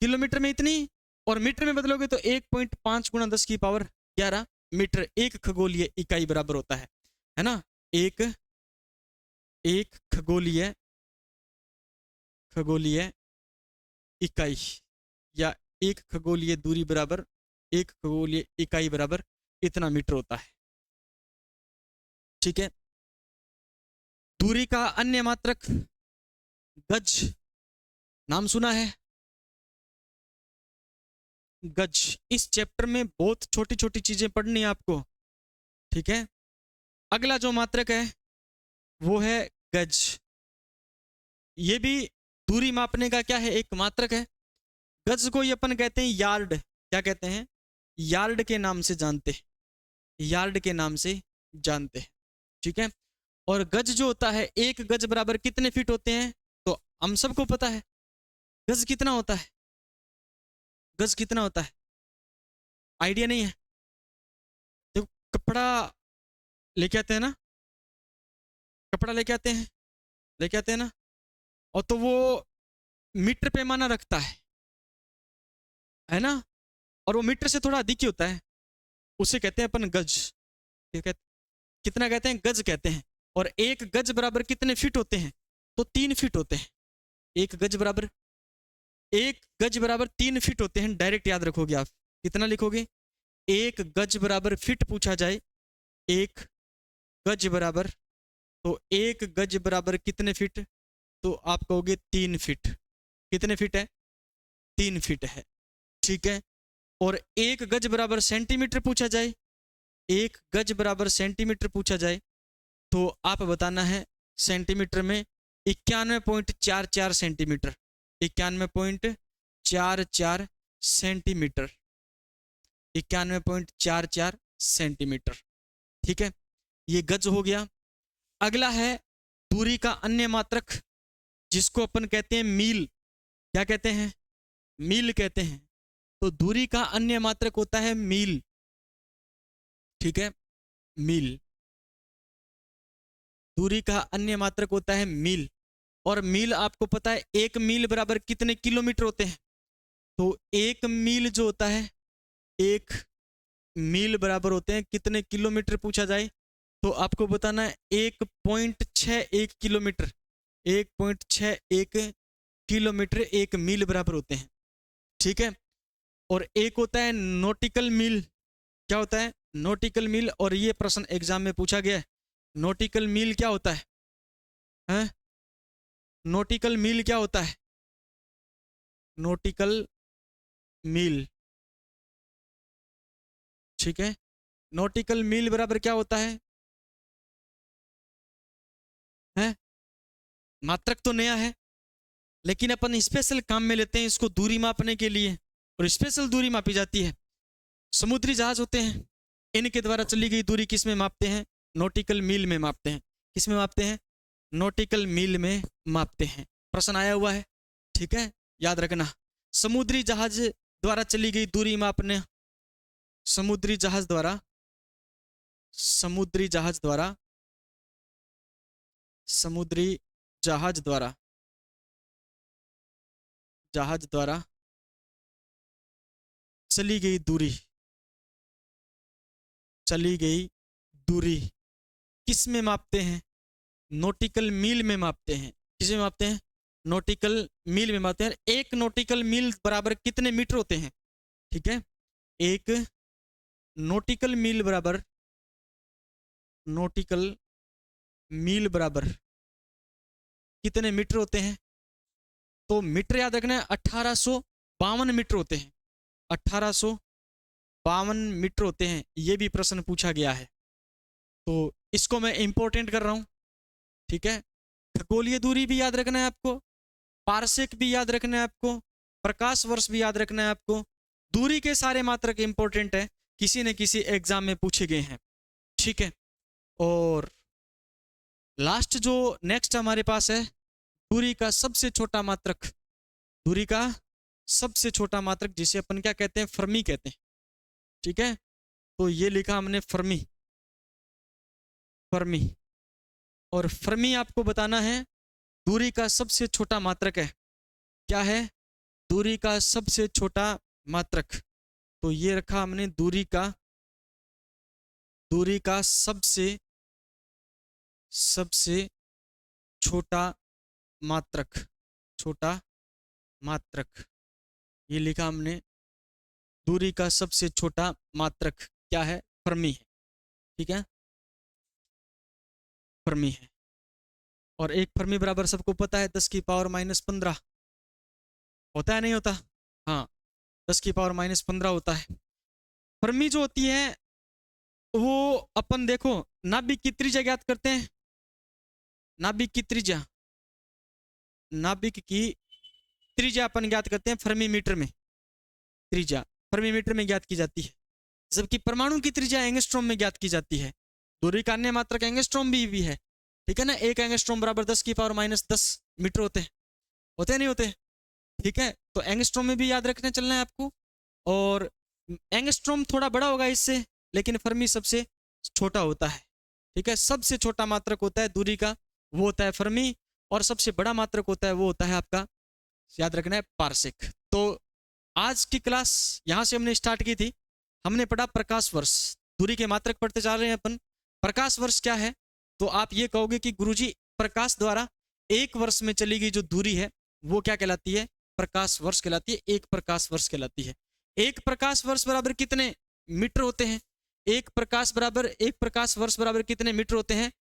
किलोमीटर में इतनी, और मीटर में बदलोगे तो 1.5 गुणा 10 की पावर 11 मीटर एक खगोलीय इकाई बराबर होता है ना। एक खगोलीय इकाई या एक खगोलीय दूरी बराबर, एक खगोलीय इकाई बराबर इतना मीटर होता है। ठीक है, दूरी का अन्य मात्रक गज, नाम सुना है? गज। इस चैप्टर में बहुत छोटी छोटी चीजें पढ़नी है आपको। ठीक है, अगला जो मात्रक है वो है गज। ये भी दूरी मापने का क्या है? एक मात्रक है। गज को ये अपन कहते हैं यार्ड। क्या कहते हैं? यार्ड के नाम से जानते हैं, यार्ड के नाम से जानते हैं। ठीक है, और गज जो होता है, एक गज बराबर कितने फीट होते हैं? तो हम सबको पता है गज कितना होता है। गज कितना होता है? आइडिया नहीं है? तो कपड़ा लेके आते हैं ना, कपड़ा लेके आते हैं ना, और तो वो मीटर पैमाना रखता है ना, और वो मीटर से थोड़ा अधिक ही होता है, उसे कहते हैं अपन गज। ठीक है, कितना कहते हैं? गज कहते हैं। और एक गज बराबर कितने फीट होते हैं? तो 3 फीट होते हैं। एक गज बराबर, एक गज बराबर 3 फीट होते हैं। डायरेक्ट याद रखोगे आप। कितना लिखोगे? एक गज बराबर फीट पूछा जाए, एक गज बराबर, तो एक गज बराबर कितने फीट? तो आप कहोगे 3 फीट। कितने फीट है? 3 फीट है। ठीक है, और एक गज बराबर सेंटीमीटर पूछा जाए, एक गज बराबर सेंटीमीटर पूछा जाए, तो आप बताना है सेंटीमीटर में 91.44 सेंटीमीटर, 91.44 सेंटीमीटर, 91.44 सेंटीमीटर। ठीक है, ये गज हो गया। अगला है दूरी का अन्य मात्रक, जिसको अपन कहते हैं मील। क्या कहते हैं? मील कहते हैं। तो दूरी का अन्य मात्रक होता है मील। ठीक है, मील, दूरी का अन्य मात्रक होता है मील। और मील आपको पता है, एक मील बराबर कितने किलोमीटर होते हैं? तो एक मील जो होता है, एक मील बराबर होते हैं कितने किलोमीटर पूछा जाए, तो आपको बताना है 1.61 किलोमीटर, 1.61 किलोमीटर एक मील बराबर होते हैं। ठीक है, और एक होता है नॉटिकल मील। क्या होता है? नॉटिकल मील। और ये प्रश्न एग्जाम में पूछा गया है, नॉटिकल मील क्या होता है? हैं? नॉटिकल मील क्या होता है? नॉटिकल मील। ठीक है, नॉटिकल मील बराबर क्या होता है? हैं? मात्रक तो नया है, लेकिन अपन स्पेशल काम में लेते हैं इसको दूरी मापने के लिए, और स्पेशल दूरी मापी जाती है। समुद्री जहाज होते हैं, इनके द्वारा चली गई दूरी किस में मापते हैं? नॉटिकल मील में मापते हैं। किस में मापते हैं? नॉटिकल मील में मापते हैं। प्रश्न आया हुआ है, ठीक है, याद रखना। समुद्री जहाज द्वारा चली गई दूरी मापने, समुद्री जहाज द्वारा, समुद्री जहाज द्वारा, समुद्री जहाज द्वारा, जहाज द्वारा चली गई दूरी, चली गई दूरी किस में मापते हैं? नॉटिकल मील में मापते हैं। किस में मापते हैं? नॉटिकल मील में मापते हैं। एक नॉटिकल मील बराबर कितने मीटर होते हैं? ठीक है, एक नॉटिकल मील बराबर, नॉटिकल मील बराबर कितने मीटर होते हैं? तो मीटर याद रखना है, 1852 मीटर होते हैं। 1852 मीटर होते हैं। ये भी प्रश्न पूछा गया है, तो इसको मैं इंपॉर्टेंट कर रहा हूं। ठीक है, खगोलीय दूरी भी याद रखना है आपको, पारसेक भी याद रखना है आपको, प्रकाश वर्ष भी याद रखना है आपको। दूरी के सारे मात्रक इंपॉर्टेंट है, किसी न किसी एग्जाम में पूछे गए हैं। ठीक है, और लास्ट जो नेक्स्ट हमारे पास है, दूरी का सबसे छोटा मात्रक, दूरी का सबसे छोटा मात्रक जिसे अपन क्या कहते हैं? फर्मी कहते हैं। ठीक है, तो ये लिखा हमने फर्मी, फर्मी। और फर्मी आपको बताना है दूरी का सबसे छोटा मात्रक है। क्या है? दूरी का सबसे छोटा मात्रक। तो ये रखा हमने दूरी का, दूरी का सबसे छोटा मात्रक, छोटा मात्रक ये लिखा हमने। दूरी का सबसे छोटा मात्रक क्या है? फर्मी है। ठीक है, फर्मी है। और एक फर्मी बराबर सबको पता है 10⁻⁻15 होता है, नहीं होता? हाँ, 10⁻⁻15 होता है। फर्मी जो होती है वो अपन देखो नाभिक की त्रिज्या ज्ञात करते हैं। नाभिक की त्रिज्या, नाभिक की त्रिज्या अपन ज्ञात करते हैं फर्मी मीटर में। त्रिज्या फर्मी मीटर में ज्ञात की जाती है, जबकि परमाणु की त्रिज्या एंगस्ट्रॉम में ज्ञात की जाती है। दूरी का अन्य मात्रक एंगस्ट्रॉम भी है। ठीक है ना, एक एंगस्ट्रॉम बराबर 10⁻⁻10 मीटर होते हैं। होते नहीं होते? ठीक है, तो एंगस्ट्रॉम में भी याद रखने चलना है आपको। और एंगस्ट्रॉम थोड़ा बड़ा होगा इससे, लेकिन फर्मी सबसे छोटा होता है। ठीक है, सबसे छोटा मात्रक होता है दूरी का, वो होता है फर्मी। और सबसे बड़ा मात्रक होता है वो होता है आपका, याद रखना है, पारसेक। तो आज की क्लास यहां से हमने स्टार्ट की थी। हमने पढ़ा प्रकाश वर्ष, दूरी के मात्रक पढ़ते जा रहे हैं अपन। प्रकाश वर्ष क्या है? तो आप ये कहोगे कि गुरुजी प्रकाश द्वारा एक वर्ष में चली गई जो दूरी है वो क्या कहलाती है? प्रकाश वर्ष कहलाती है। एक प्रकाश वर्ष कहलाती है। एक प्रकाश वर्ष बराबर कितने मीटर होते हैं? एक प्रकाश वर्ष बराबर कितने मीटर होते हैं?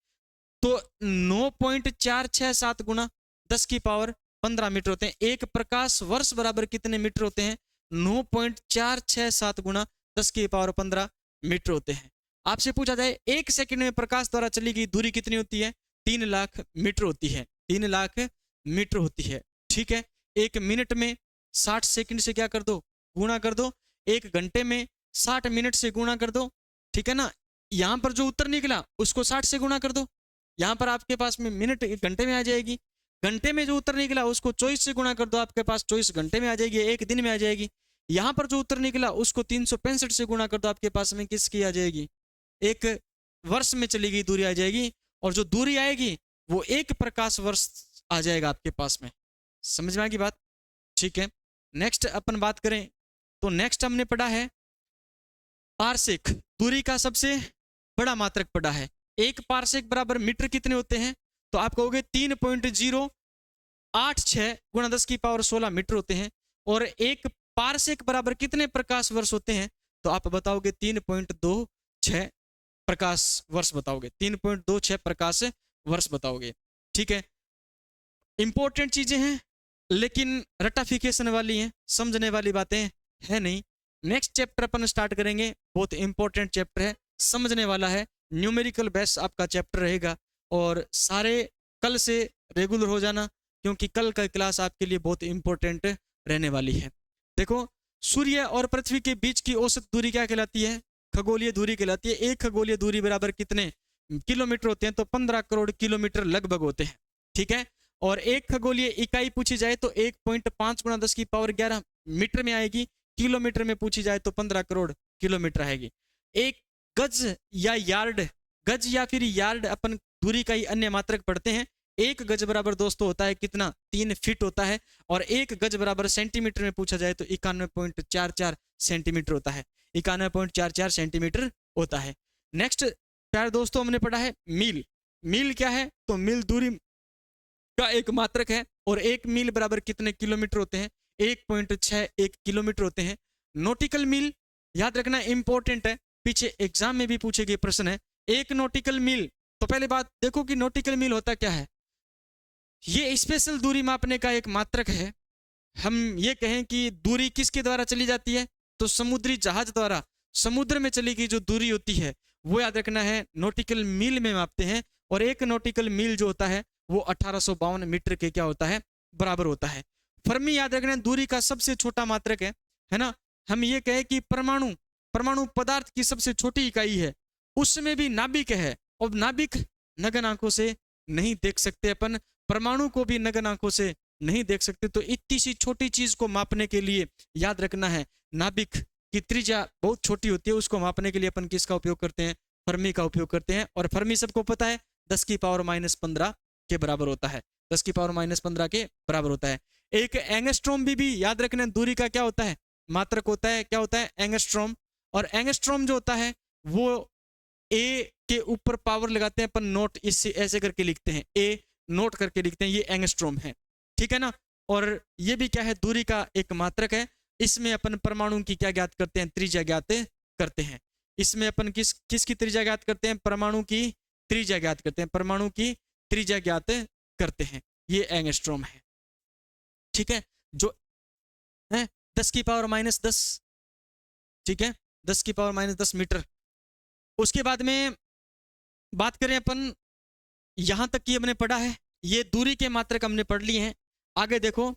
तो 9.467 गुना 10⁻15 मीटर होते हैं। एक प्रकाश वर्ष बराबर कितने मीटर होते हैं? 9.467 गुना 10⁻15 मीटर होते हैं। आपसे पूछा जाए एक सेकंड में प्रकाश द्वारा चली गई दूरी कितनी होती है? 3 लाख मीटर होती है। 3 लाख मीटर होती है। ठीक है, एक मिनट में 60 सेकंड से क्या कर दो? गुणा कर दो। एक घंटे में 60 मिनट से गुणा कर दो। ठीक है ना, यहां पर जो उत्तर निकला उसको 60 से गुणा कर दो। यहां पर आपके पास में मिनट घंटे में आ जाएगी। घंटे में जो उत्तर निकला उसको 24 से गुणा कर दो, आपके पास 24 घंटे में आ जाएगी, एक दिन में आ जाएगी। यहां पर जो उत्तर निकला उसको 365 से गुणा कर दो, आपके पास में किसकी आ जाएगी? एक वर्ष में चली गई दूरी आ जाएगी। और जो दूरी आएगी वो एक प्रकाश वर्ष आ जाएगा आपके पास में। समझ में आएगी बात? ठीक है, नेक्स्ट अपन बात करें तो नेक्स्ट हमने पढ़ा है पारसेक, दूरी का सबसे बड़ा मात्रक पढ़ा है। एक पारसेक बराबर मीटर कितने होते हैं? तो आप कहोगे 3.086 गुणा 10⁻16 मीटर होते हैं। और एक पारसेक बराबर कितने प्रकाश वर्ष होते हैं? तो आप बताओगे 3.26 प्रकाश वर्ष बताओगे। 3.26 प्रकाश वर्ष बताओगे। ठीक है, इंपॉर्टेंट चीजें हैं लेकिन रटाफिकेशन वाली हैं, समझने वाली बातें है नहीं। नेक्स्ट चैप्टर अपन स्टार्ट करेंगे, बहुत इंपॉर्टेंट चैप्टर है, समझने वाला है। न्यूमेरिकल बेस आपका चैप्टर रहेगा। और सारे कल से रेगुलर हो जाना, क्योंकि कल का क्लास आपके लिए बहुत इंपॉर्टेंट रहने वाली है। देखो, सूर्य और पृथ्वी के बीच की औसत दूरी क्या कहलाती है? खगोलीय दूरी कहलाती है। एक खगोलीय दूरी बराबर कितने किलोमीटर होते हैं? तो 15 करोड़ किलोमीटर लगभग होते हैं। ठीक है, और एक खगोलीय इकाई पूछी जाए तो 1.5 गुणा 10⁻11 मीटर में आएगी। किलोमीटर में पूछी जाए तो 15 करोड़ किलोमीटर आएगी। एक गज या यार्ड, गज या फिर यार्ड अपन दूरी का ही अन्य मात्रक पढ़ते हैं। एक गज बराबर दोस्तों होता है कितना, 3 फीट होता है। और एक गज बराबर सेंटीमीटर में पूछा जाए तो 91.44 सेंटीमीटर होता है, 91.44 सेंटीमीटर होता है। नेक्स्ट प्यारे दोस्तों हमने पढ़ा है मील। मील क्या है, तो मील दूरी का एक मात्रक है। और एक मील बराबर कितने किलोमीटर होते हैं, 1.61 किलोमीटर होते हैं। नॉटिकल मील याद रखना इंपॉर्टेंट है, पीछे एग्जाम में भी पूछे गए प्रश्न है। एक नॉटिकल मील, तो पहले बात देखो कि नॉटिकल मील होता क्या है। ये स्पेशल दूरी मापने का एक मात्रक है। हम ये कहें कि दूरी किसके द्वारा चली जाती है, तो समुद्री जहाज द्वारा समुद्र में चली गई जो दूरी होती है वो याद रखना है नॉटिकल मील में मापते हैं। और एक नॉटिकल मील जो होता है वो 1852 मीटर के क्या होता है, बराबर होता है। फर्मी याद रखना दूरी का सबसे छोटा मात्रक है ना। हम ये कहें कि परमाणु पदार्थ की सबसे छोटी इकाई है, उसमें भी नाभिक है। और नाभिक नग्न आंखों से नहीं देख सकते अपन, परमाणु को भी नग्न आंखों से नहीं देख सकते। तो इतनी सी छोटी चीज को मापने के लिए याद रखना है नाभिक की त्रिज्या बहुत छोटी होती है, उसको मापने के लिए अपन किसका उपयोग करते हैं, फर्मी का उपयोग करते हैं। और फर्मी सबको पता है 10⁻⁻15 के बराबर होता है, 10⁻⁻15 के बराबर होता है। एक एंगस्ट्रॉम भी याद रखना दूरी का क्या होता है, मात्रक होता है। क्या होता है, एंगस्ट्रॉम। और एंगस्ट्रॉम जो होता है वो ए के ऊपर पावर लगाते हैं अपन, नोट इससे ऐसे करके लिखते हैं, ए नोट करके लिखते हैं, ये एंगस्ट्रॉम है, ठीक है ना। और ये भी क्या है, दूरी का एक मात्रक है। इसमें अपन परमाणु की क्या ज्ञात करते हैं, त्रिज्या ज्ञात करते हैं। इसमें अपन किसकी त्रिज्या ज्ञात करते हैं, परमाणु की त्रिज्या ज्ञात करते हैं, परमाणु की त्रिज्या ज्ञात करते हैं। ये एंगस्ट्रॉम है, ठीक है, जो है 10⁻⁻10, ठीक है, 10⁻⁻10 मीटर। उसके बाद में बात करें अपन, यहां तक की हमने पढ़ा है, ये दूरी के मात्रक हमने पढ़ लिए हैं। आगे देखो,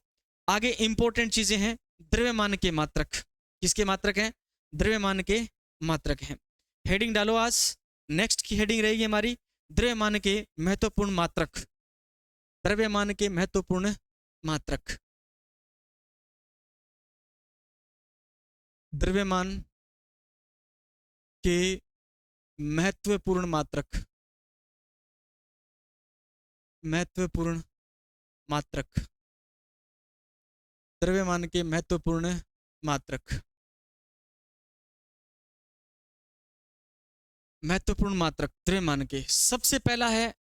आगे इंपॉर्टेंट चीजें हैं, द्रव्यमान के मात्रक। किसके मात्रक हैं, द्रव्यमान के मात्रक हैं। हेडिंग डालो आज, नेक्स्ट की हेडिंग रहेगी हमारी द्रव्यमान के महत्वपूर्ण मात्रक। द्रव्यमान के महत्वपूर्ण मात्रक, द्रव्यमान के महत्वपूर्ण मात्रक, महत्वपूर्ण मात्रक, द्रव्यमान के महत्वपूर्ण मात्रक। महत्वपूर्ण मात्रक द्रव्यमान के, सबसे पहला है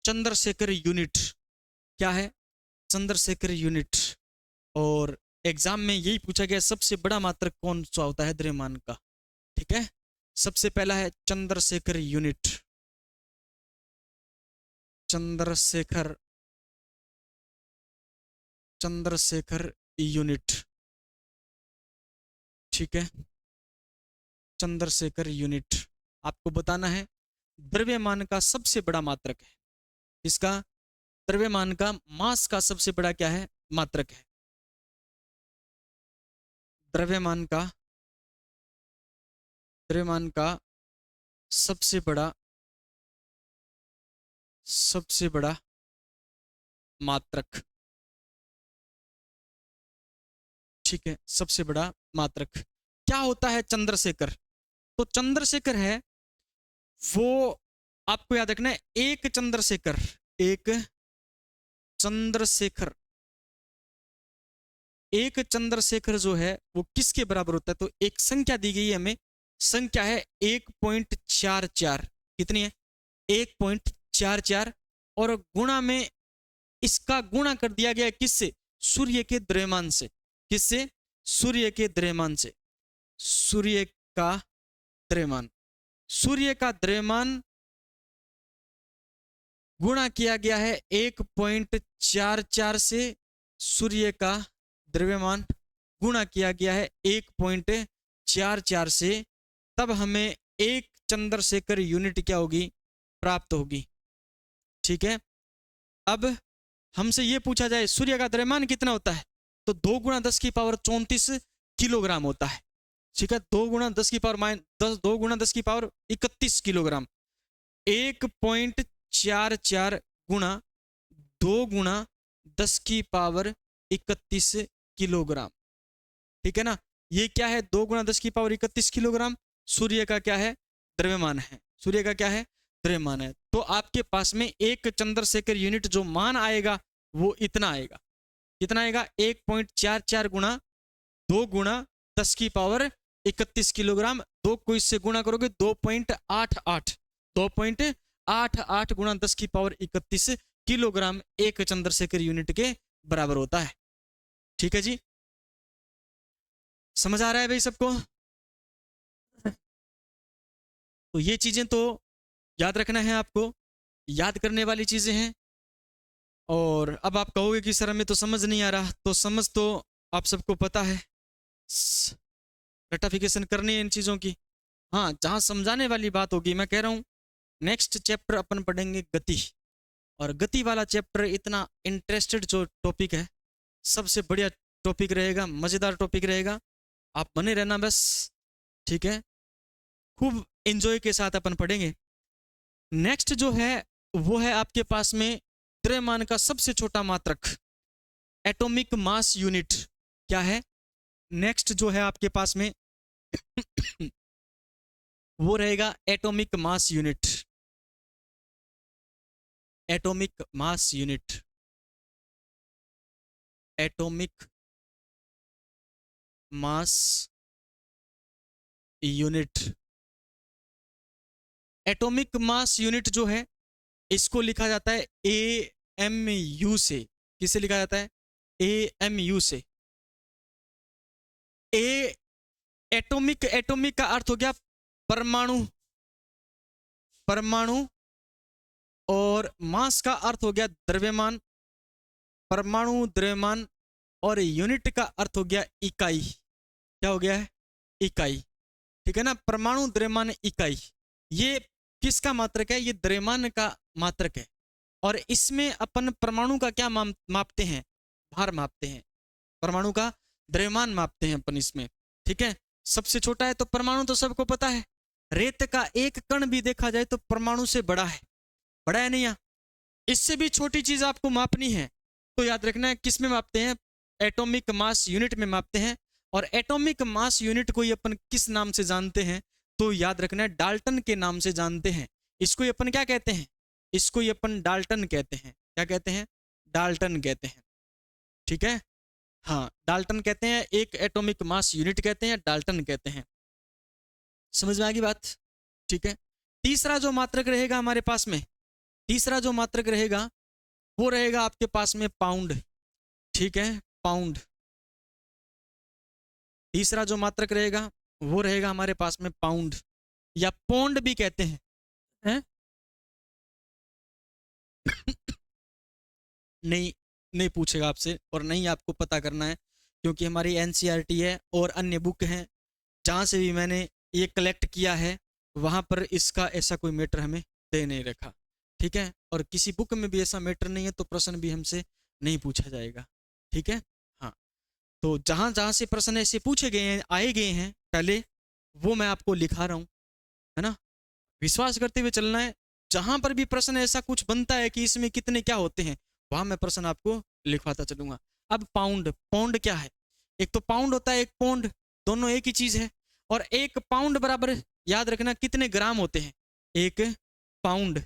चंद्रशेखर यूनिट। क्या है, चंद्रशेखर यूनिट। और एग्जाम में यही पूछा गया सबसे बड़ा मात्रक कौन सा होता है द्रव्यमान का, ठीक है। सबसे पहला है चंद्रशेखर यूनिट, चंद्रशेखर यूनिट, ठीक है, चंद्रशेखर यूनिट। आपको बताना है द्रव्यमान का सबसे बड़ा मात्रक है। इसका द्रव्यमान का मास का सबसे बड़ा क्या है, मात्रक है। द्रव्यमान का सबसे बड़ा मात्रक, ठीक है, सबसे बड़ा मात्रक क्या होता है चंद्रशेखर। तो चंद्रशेखर है वो, आपको याद रखना है, एक चंद्रशेखर जो है वो किसके बराबर होता है, तो एक संख्या दी गई है हमें, संख्या है 1.44। कितनी है, 1.44। और गुणा में इसका गुणा कर दिया गया किससे, सूर्य के द्रव्यमान से। किससे, सूर्य के द्रव्यमान से। सूर्य का द्रव्यमान गुणा किया गया है 1.44 से। सूर्य का द्रव्यमान गुणा किया गया है 1.44 से, तब हमें एक चंद्रशेखर यूनिट क्या होगी, प्राप्त होगी, ठीक है। अब हमसे यह पूछा जाए सूर्य का द्रव्यमान कितना होता है, तो 2 × 10⁻34 किलोग्राम होता है, ठीक है। 2 × 10⁻31 किलोग्राम। 1.44 गुणा 2 × 10⁻31 किलोग्राम, ठीक है ना। ये क्या है, 2 गुणा 10 की पावर 31 किलोग्राम सूर्य का क्या है, द्रव्यमान है। सूर्य का क्या है, द्रव्यमान है। तो आपके पास में एक चंद्रशेखर यूनिट जो मान आएगा वो इतना आएगा। कितना आएगा, 1.44 गुणा 2 गुणा 10 की पावर 31 किलोग्राम। 2 को इससे गुणा करोगे 2.88, 2.88 गुणा 10 की पावर 31 किलोग्राम एक चंद्रशेखर यूनिट के बराबर होता है। ठीक है जी, समझ आ रहा है भाई सबको? तो ये चीजें तो याद रखना है आपको, याद करने वाली चीजें हैं। और अब आप कहोगे कि सर हमें तो समझ नहीं आ रहा, तो समझ तो आप सबको पता है, रेक्टिफिकेशन करनी है इन चीजों की। हाँ, जहां समझाने वाली बात होगी, मैं कह रहा हूं नेक्स्ट चैप्टर अपन पढ़ेंगे गति, और गति वाला चैप्टर इतना इंटरेस्टेड जो टॉपिक है, सबसे बढ़िया टॉपिक रहेगा, मजेदार टॉपिक रहेगा। आप बने रहना बस, ठीक है, खूब एंजॉय के साथ अपन पढ़ेंगे। नेक्स्ट जो है वो है आपके पास में द्रव्यमान का सबसे छोटा मात्रक, एटॉमिक मास यूनिट। क्या है नेक्स्ट जो है आपके पास में वो रहेगा atomic mass unit. Atomic mass unit, atomic mass unit. Atomic mass unit जो है इसको लिखा जाता है AMU से। किसे लिखा जाता है, AMU से। ए एटॉमिक, एटॉमिक का अर्थ हो गया परमाणु, परमाणु, और मास का अर्थ हो गया द्रव्यमान, परमाणु द्रव्यमान, और यूनिट का अर्थ हो गया इकाई। क्या हो गया है, इकाई। ठीक है ना, परमाणु द्रव्यमान इकाई, ये किसका मात्रक है, ये द्रव्यमान का मात्रक है। और इसमें अपन परमाणु का क्या मापते हैं, भार मापते हैं, परमाणु का द्रव्यमान मापते हैं अपन इसमें। ठीक है, सबसे छोटा है तो परमाणु तो सबको पता है, रेत का एक कण भी देखा जाए तो परमाणु से बड़ा है, बड़ा है नहीं यहाँ। इससे भी छोटी चीज आपको मापनी है तो याद रखना है किस में मापते हैं, एटॉमिक मास यूनिट में मापते हैं। और एटॉमिक मास यूनिट को अपन किस नाम से जानते हैं, तो याद रखना है डाल्टन के नाम से जानते हैं। इसको अपन क्या कहते हैं, इसको अपन डाल्टन कहते हैं। क्या कहते हैं, डाल्टन कहते हैं। ठीक है, हाँ डाल्टन कहते हैं, एक एटॉमिक मास यूनिट कहते हैं, डाल्टन कहते हैं। समझ में आ गई बात? ठीक है, तीसरा जो मात्रक रहेगा हमारे पास में, तीसरा जो मात्रक रहेगा वो रहेगा आपके पास में पाउंड। ठीक है, पाउंड। तीसरा जो मात्रक रहेगा वो रहेगा हमारे पास में पाउंड, या पौंड भी कहते हैं, हैं? नहीं, नहीं पूछेगा आपसे, और नहीं आपको पता करना है, क्योंकि हमारी NCERT है और अन्य बुक हैं जहाँ से भी मैंने ये कलेक्ट किया है, वहाँ पर इसका ऐसा कोई मैटर हमें दे नहीं रखा। ठीक है, और किसी बुक में भी ऐसा मैटर नहीं है तो प्रश्न भी हमसे नहीं पूछा जाएगा। ठीक है, हाँ, तो जहाँ जहाँ से प्रश्न ऐसे पूछे गए हैं, आए गए हैं पहले, वो मैं आपको लिखा रहा हूँ, है ना। विश्वास करते हुए चलना है, जहां पर भी प्रश्न ऐसा कुछ बनता है कि इसमें कितने क्या होते हैं, वहां मैं प्रश्न आपको लिखवाता चलूंगा। अब पाउंड, पाउंड क्या है, एक तो पाउंड होता है, एक पौंड, दोनों एक ही चीज है। और एक पाउंड बराबर याद रखना कितने ग्राम होते हैं, एक पाउंड,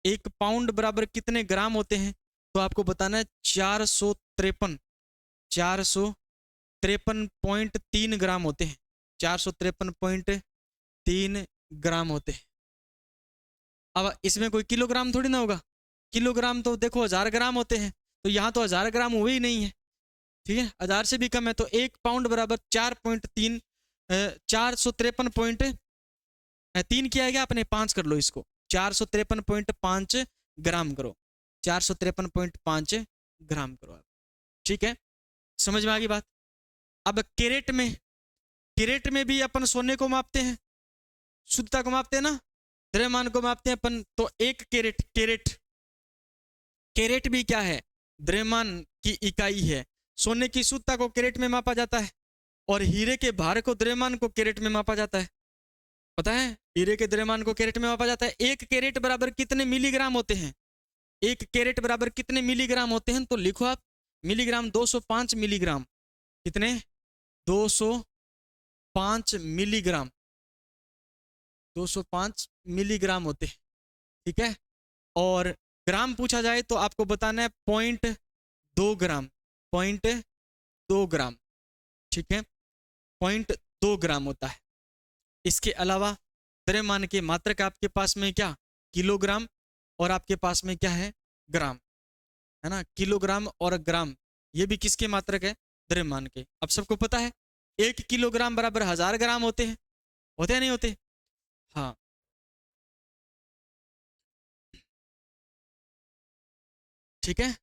एक पाउंड बराबर कितने ग्राम होते हैं, तो आपको बताना है 453.3 ग्राम होते हैं, 453.3 ग्राम होते हैं। अब इसमें कोई किलोग्राम थोड़ी ना होगा, किलोग्राम तो देखो 1000 ग्राम होते हैं, तो यहाँ तो 1000 ग्राम हुए ही नहीं है। ठीक है, 1000 से भी कम है, तो एक पाउंड बराबर 4.3, 453.3 किया गया आपने, 5 कर लो इसको, 453.5 ग्राम करो, 453.5 ग्राम करो आप। ठीक है, समझ में आ गई बात? अब कैरेट में, कैरेट में भी अपन सोने को मापते हैं, शुद्धता को मापते हैं ना, द्रव्यमान को मापते हैं अपन। तो एक कैरेट, कैरेट, कैरेट भी क्या है, द्रव्यमान की इकाई है। सोने की शुद्धता को कैरेट में मापा जाता है, और हीरे के भार को, द्रव्यमान को कैरेट में मापा जाता है। पता है, हीरे के द्रव्यमान को कैरेट में मापा जाता है। एक कैरेट बराबर कितने मिलीग्राम होते हैं, एक कैरेट बराबर कितने मिलीग्राम होते हैं, तो लिखो आप मिलीग्राम, 205 मिलीग्राम। कितने, 205 मिलीग्राम, 205 मिलीग्राम होते हैं, ठीक है। और ग्राम पूछा जाए तो आपको बताना है 0.2 ग्राम, 0.2 ग्राम, ठीक है, 0.2 ग्राम होता है। इसके अलावा द्रव्यमान के मात्रक आपके पास में क्या, किलोग्राम, और आपके पास में क्या है, ग्राम, है ना। किलोग्राम और ग्राम ये भी किसके मात्रक है, द्रव्यमान के। अब सबको पता है 1 किलोग्राम बराबर 1000 ग्राम होते हैं, होते हैं नहीं होते, हाँ। ठीक है,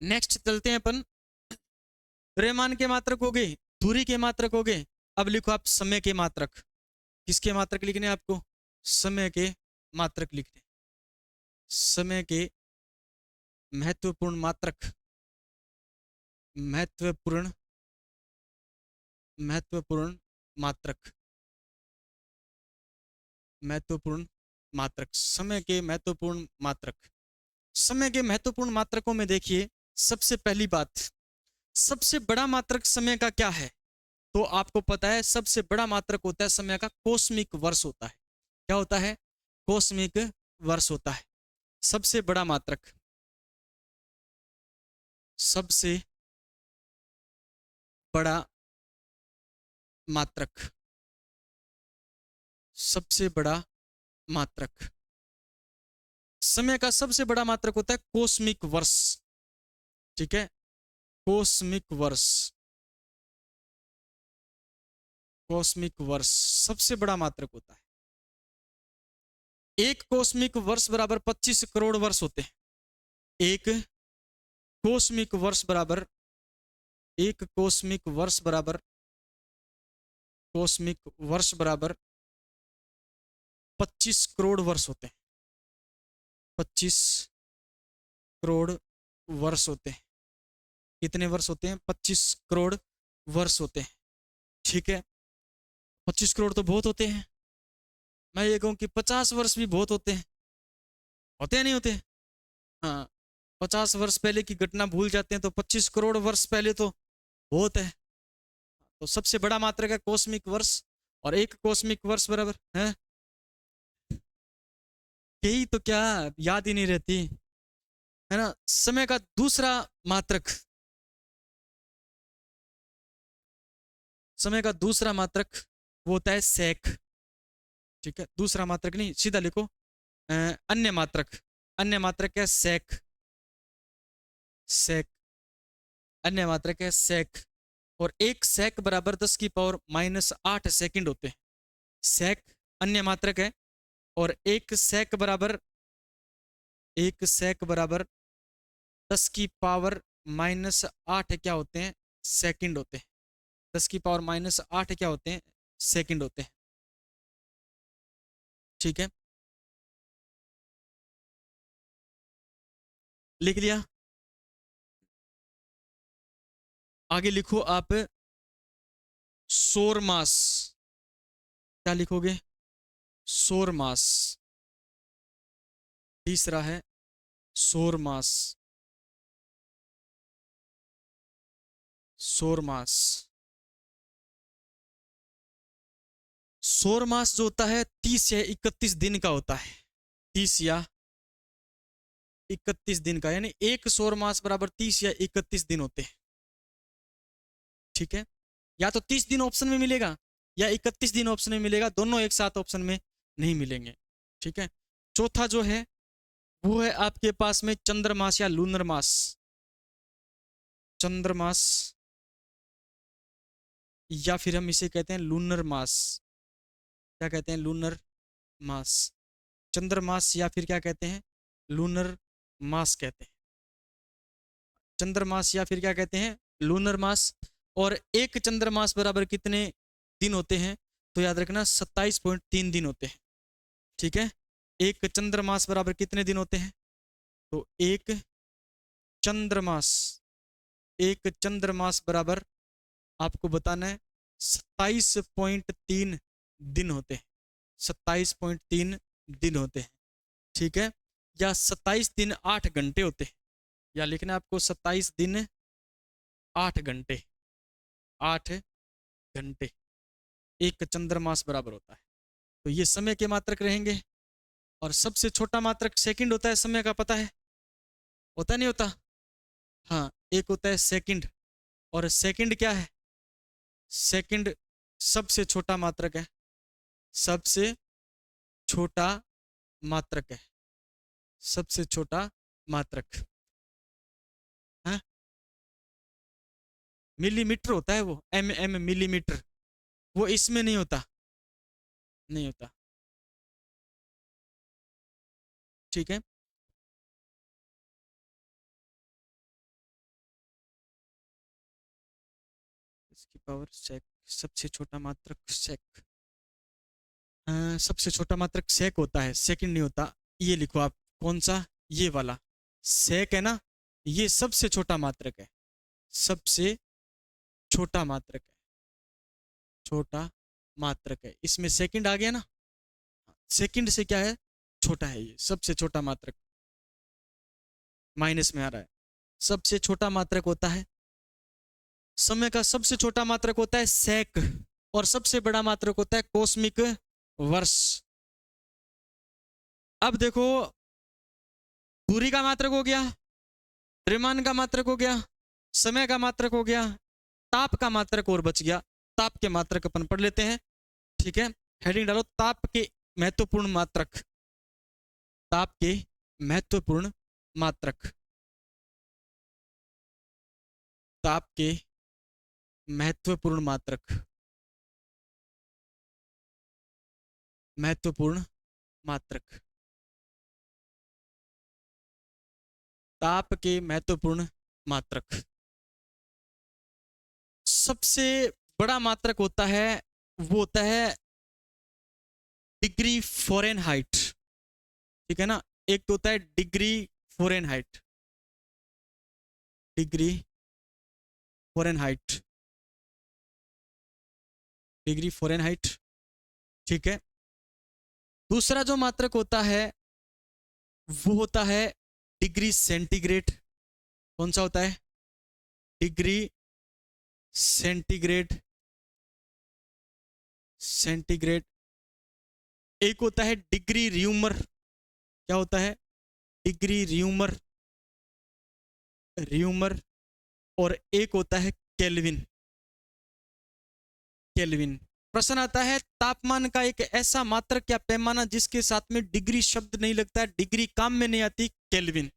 नेक्स्ट चलते हैं अपन। द्रव्यमान के मात्रक हो गए, दूरी के मात्रक हो गए। अब लिखो आप समय के मात्रक। किसके मात्रक लिखने आपको, समय के मात्रक लिखने, समय के महत्वपूर्ण मात्रक, महत्वपूर्ण महत्वपूर्ण मात्रक, महत्वपूर्ण मात्रक, समय के महत्वपूर्ण मात्रक। समय के महत्वपूर्ण मात्रकों में देखिए, सबसे पहली बात, सबसे बड़ा मात्रक समय का क्या है, तो आपको पता है सबसे बड़ा मात्रक होता है समय का कॉस्मिक वर्ष होता है। क्या होता है, कॉस्मिक वर्ष होता है सबसे बड़ा मात्रक, सबसे बड़ा मात्रक, सबसे बड़ा मात्रक। समय का सबसे बड़ा मात्रक होता है कॉस्मिक वर्ष, ठीक है, कॉस्मिक वर्ष, कॉस्मिक वर्ष सबसे बड़ा मात्रक होता है। एक कॉस्मिक वर्ष बराबर 25 करोड़ वर्ष होते हैं। एक कॉस्मिक वर्ष बराबर, एक कॉस्मिक वर्ष बराबर, कॉस्मिक वर्ष बराबर 25 करोड़ वर्ष होते हैं, 25 करोड़ वर्ष होते हैं। कितने वर्ष होते हैं, 25 करोड़ वर्ष होते हैं, ठीक है। 25 करोड़ तो बहुत होते हैं। मैं ये कहूं कि 50 वर्ष भी बहुत होते हैं, होते हैं नहीं होते, हाँ। 50 वर्ष पहले की घटना भूल जाते हैं, तो 25 करोड़ वर्ष पहले तो बहुत है। तो सबसे बड़ा मात्रक है कॉस्मिक वर्ष, और एक कॉस्मिक वर्ष बराबर है, यही तो क्या, याद ही नहीं रहती, है ना। समय का दूसरा मात्रक, समय का दूसरा मात्रक वो होता है सेक, ठीक है। दूसरा मात्रक नहीं, सीधा लिखो अन्य मात्रक, अन्य मात्रक है सेक, सेक, अन्य मात्रक है सेक। और एक सेक बराबर 10 की पावर -8 सेकंड होते हैं। सेक अन्य मात्रक है, और एक सेक बराबर, एक सेक बराबर 10 की पावर -8 क्या होते हैं, सेकंड होते हैं। 10 की पावर -8 क्या होते हैं, सेकंड होते हैं, ठीक है। लिख लिया, आगे लिखो आप सौर मास। क्या लिखोगे, सौर मास। तीसरा है सौर मास, सौर मास। सौर मास जो होता है 30 या 31 दिन का होता है, 30 या 31 दिन का, यानी एक सौर मास बराबर 30 या 31 दिन होते हैं, ठीक है। या तो 30 दिन ऑप्शन में मिलेगा, या 31 दिन ऑप्शन में मिलेगा, दोनों एक साथ ऑप्शन में नहीं मिलेंगे, ठीक है। चौथा जो है वो है आपके पास में चंद्रमास या लूनर मास, चंद्रमास, या फिर हम इसे कहते हैं लूनर मास। क्या कहते हैं, लूनर मास, चंद्रमास, या फिर क्या कहते हैं, लूनर मास कहते हैं, चंद्रमास, या फिर क्या कहते हैं, लूनर मास। और एक चंद्रमास बराबर कितने दिन होते हैं, तो याद रखना 27.3 दिन होते हैं, ठीक है। एक चंद्रमास बराबर कितने दिन होते हैं, तो एक चंद्रमास, एक चंद्रमास बराबर आपको बताना है 27.3 दिन होते हैं, 27.3 दिन होते हैं, ठीक है। या 27 दिन 8 घंटे होते हैं, या लिखना है आपको 27 दिन 8 घंटे, 8 घंटे, एक चंद्रमास बराबर होता है। तो ये समय के मात्रक रहेंगे। और सबसे छोटा मात्रक सेकंड होता है समय का, पता है? होता नहीं होता? हाँ, एक होता है सेकंड। और सेकंड क्या है? सेकंड सबसे छोटा मात्रक है, सबसे छोटा मात्रक है, सबसे छोटा मात्रक। हाँ, मिलीमीटर होता है वो, एम मिलीमीटर, वो इसमें नहीं होता, नहीं होता। ठीक है, इसकी पावर सेक, सबसे छोटा मात्रक सेक। सबसे छोटा मात्रक सेक होता है, सेकंड नहीं होता। ये लिखो आप, कौन सा? ये वाला सेक है ना, ये सबसे छोटा मात्रक है, सबसे छोटा मात्रक है, छोटा मात्रक है। इसमें सेकंड आ गया ना, सेकंड से क्या है? छोटा है, ये सबसे छोटा मात्रक माइनस में आ रहा है। सबसे छोटा मात्रक होता है समय का, सबसे छोटा मात्रक होता है सेक, और सबसे बड़ा मात्रक होता है कॉस्मिक वर्ष। अब देखो, दूरी का मात्रक हो गया, द्रव्यमान का मात्रक हो गया, समय का मात्रक हो गया, ताप का मात्रक और बच गया। ताप के मात्रक अपन पढ़ लेते हैं। ठीक है, हेडिंग डालो, ताप के महत्वपूर्ण मात्रक, ताप के महत्वपूर्ण मात्रक, ताप के महत्वपूर्ण मात्रक, महत्वपूर्ण मात्रक, ताप के महत्वपूर्ण मात्रक। सबसे बड़ा मात्रक होता है, वो होता है डिग्री फ़ारेनहाइट। ठीक है ना, एक तो होता है degree Fahrenheit, degree Fahrenheit, degree Fahrenheit. ठीक है, दूसरा जो मात्रक होता है वो होता है डिग्री सेंटीग्रेड। कौन सा होता है? Degree centigrade, centigrade. एक होता है डिग्री र्यूमर। क्या होता है? Degree rumour, rumour. और एक होता है केल्विन, केल्विन। प्रश्न आता है, तापमान का एक ऐसा मात्रक या पैमाना जिसके साथ में डिग्री शब्द नहीं लगता, डिग्री काम में नहीं आती, केल्विन।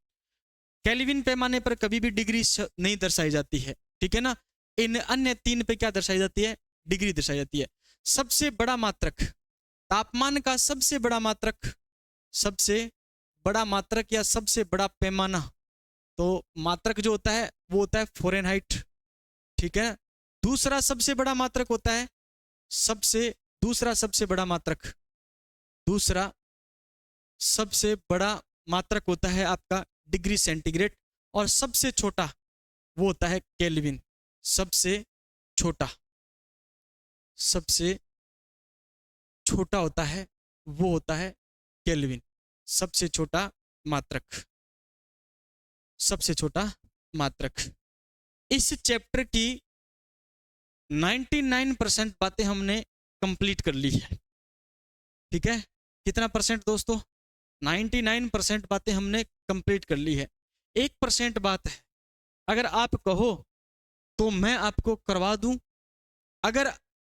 केल्विन पैमाने पर कभी भी डिग्री नहीं दर्शाई जाती है। ठीक है ना, इन अन्य तीन पे क्या दर्शाई जाती है? डिग्री दर्शाई जाती है। सबसे बड़ा मात्रक, तापमान का सबसे बड़ा मात्रक, सबसे बड़ा मात्रक या सबसे बड़ा पैमाना, तो मात्रक जो होता है वो होता है फ़ारेनहाइट। ठीक है, दूसरा सबसे बड़ा मात्रक होता है, दूसरा सबसे बड़ा मात्रक, दूसरा सबसे बड़ा मात्रक होता है आपका डिग्री सेंटीग्रेड। और सबसे छोटा वो होता है केल्विन। सबसे छोटा, सबसे छोटा होता है वो होता है केल्विन। सबसे छोटा मात्रक, सबसे छोटा मात्रक। इस चैप्टर की 99% बातें हमने कंप्लीट कर ली है। ठीक है, कितना परसेंट दोस्तों? 99% बातें हमने कंप्लीट कर ली है। 1% बात है, अगर आप कहो तो मैं आपको करवा दूं। अगर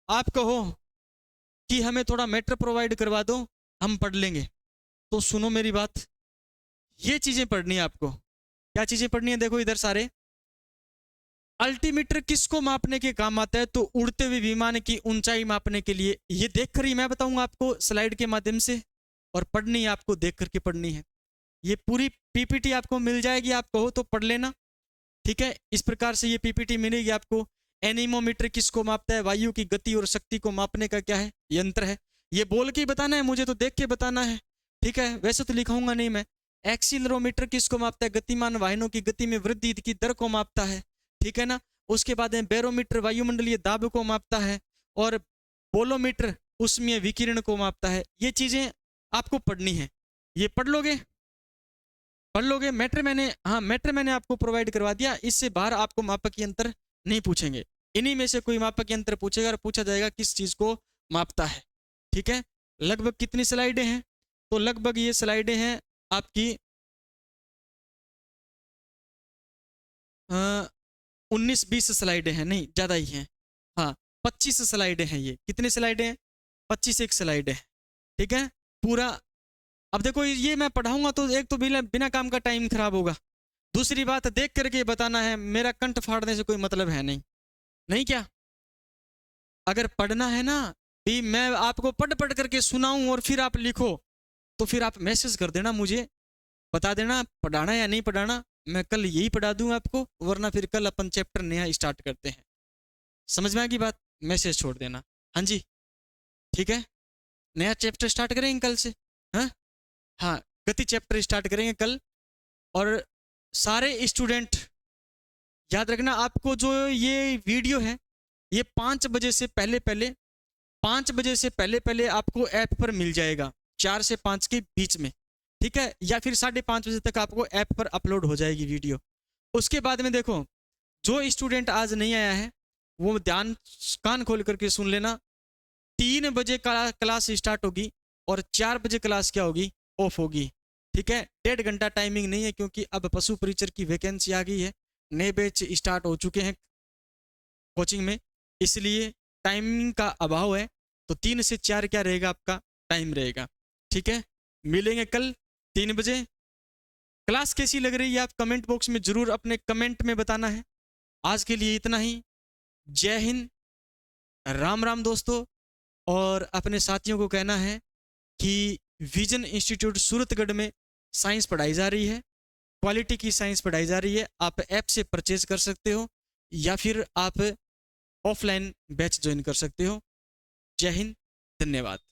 आप कहो कि हमें थोड़ा मैटर प्रोवाइड करवा दो, हम पढ़ लेंगे, तो सुनो मेरी बात, ये चीजें पढ़नी है आपको। क्या चीजें पढ़नी है? देखो इधर सारे, अल्टीमीटर किसको मापने के काम आता है? तो उड़ते हुए विमान की ऊंचाई मापने के लिए। ये देखकर ही मैं बताऊंगा आपको स्लाइड के माध्यम से, और पढ़नी है आपको, देख करके पढ़नी है। ये पूरी पीपीटी आपको मिल जाएगी, आप कहो तो पढ़ लेना। ठीक है, इस प्रकार से ये पीपीटी मिलेगी आपको। एनीमोमीटर किसको मापता है? वायु की गति और शक्ति को मापने का क्या है? यंत्र है। ये बोल के ही बताना है मुझे, तो देख के बताना है। ठीक है, वैसे तो लिखाऊंगा नहीं मैं। एक्सीलरोमीटर किसको मापता है? गतिमान वाहनों की गति में वृद्धि की दर को मापता है। ठीक है ना, उसके बाद में बैरोमीटर वायुमंडलीय दाब को मापता है, और बोलोमीटर उष्मीय विकिरण को मापता है। ये चीजें आपको पढ़नी है, ये पढ़ लोगे? पढ़ लोगे? मैटर मैंने, हाँ मैटर मैंने आपको प्रोवाइड करवा दिया, इससे बाहर आपको मापक यंत्र नहीं पूछेंगे। इन्हीं में से कोई मापक यंत्र पूछेगा और पूछा जाएगा किस चीज़ को मापता है। ठीक है, लगभग कितनी स्लाइडें हैं? तो लगभग ये स्लाइडें हैं आपकी 19-20 स्लाइडें हैं, नहीं ज़्यादा ही हैं। हाँ, 25 स्लाइडें हैं ये। कितनी स्लाइडें हैं? 25 एक स्लाइडें हैं। ठीक है, पूरा। अब देखो ये मैं पढ़ाऊंगा तो एक तो बिना बिना काम का टाइम खराब होगा, दूसरी बात देख करके बताना है, मेरा कंठ फाड़ने से कोई मतलब है नहीं। नहीं क्या? अगर पढ़ना है ना भी, मैं आपको पढ़ पढ़ करके सुनाऊं और फिर आप लिखो, तो फिर आप मैसेज कर देना मुझे, बता देना पढ़ाना या नहीं पढ़ाना, मैं कल यही पढ़ा दूं आपको, वरना फिर कल अपन चैप्टर नया स्टार्ट करते हैं। समझ में आ गई बात? मैसेज छोड़ देना। हाँ जी, ठीक है, नया चैप्टर स्टार्ट करेंगे कल से। हाँ हाँ, गति चैप्टर स्टार्ट करेंगे कल। और सारे स्टूडेंट याद रखना, आपको जो ये वीडियो है ये 5 बजे से पहले पहले 5 बजे से पहले पहले आपको ऐप पर मिल जाएगा, 4 से 5 के बीच में। ठीक है, या फिर 5:30 बजे तक आपको ऐप पर अपलोड हो जाएगी वीडियो। उसके बाद में देखो, जो स्टूडेंट आज नहीं आया है वो ध्यान कान खोल करके सुन लेना, 3 बजे क्लास स्टार्ट होगी और 4 बजे क्लास क्या होगी? ऑफ होगी। ठीक है, 1.5 घंटा टाइमिंग नहीं है, क्योंकि अब पशु परिचर की वैकेंसी आ गई है, नए बैच स्टार्ट हो चुके हैं कोचिंग में, इसलिए टाइमिंग का अभाव है। तो 3 से 4 क्या रहेगा? आपका टाइम रहेगा। ठीक है, मिलेंगे कल 3 बजे। क्लास कैसी लग रही है आप कमेंट बॉक्स में जरूर अपने कमेंट में बताना है। आज के लिए इतना ही। जय हिंद, राम राम दोस्तों। और अपने साथियों को कहना है कि विजन इंस्टीट्यूट सूरतगढ़ में साइंस पढ़ाई जा रही है, क्वालिटी की साइंस पढ़ाई जा रही है। आप ऐप से परचेज कर सकते हो या फिर आप ऑफलाइन बैच ज्वाइन कर सकते हो। जय हिंद, धन्यवाद।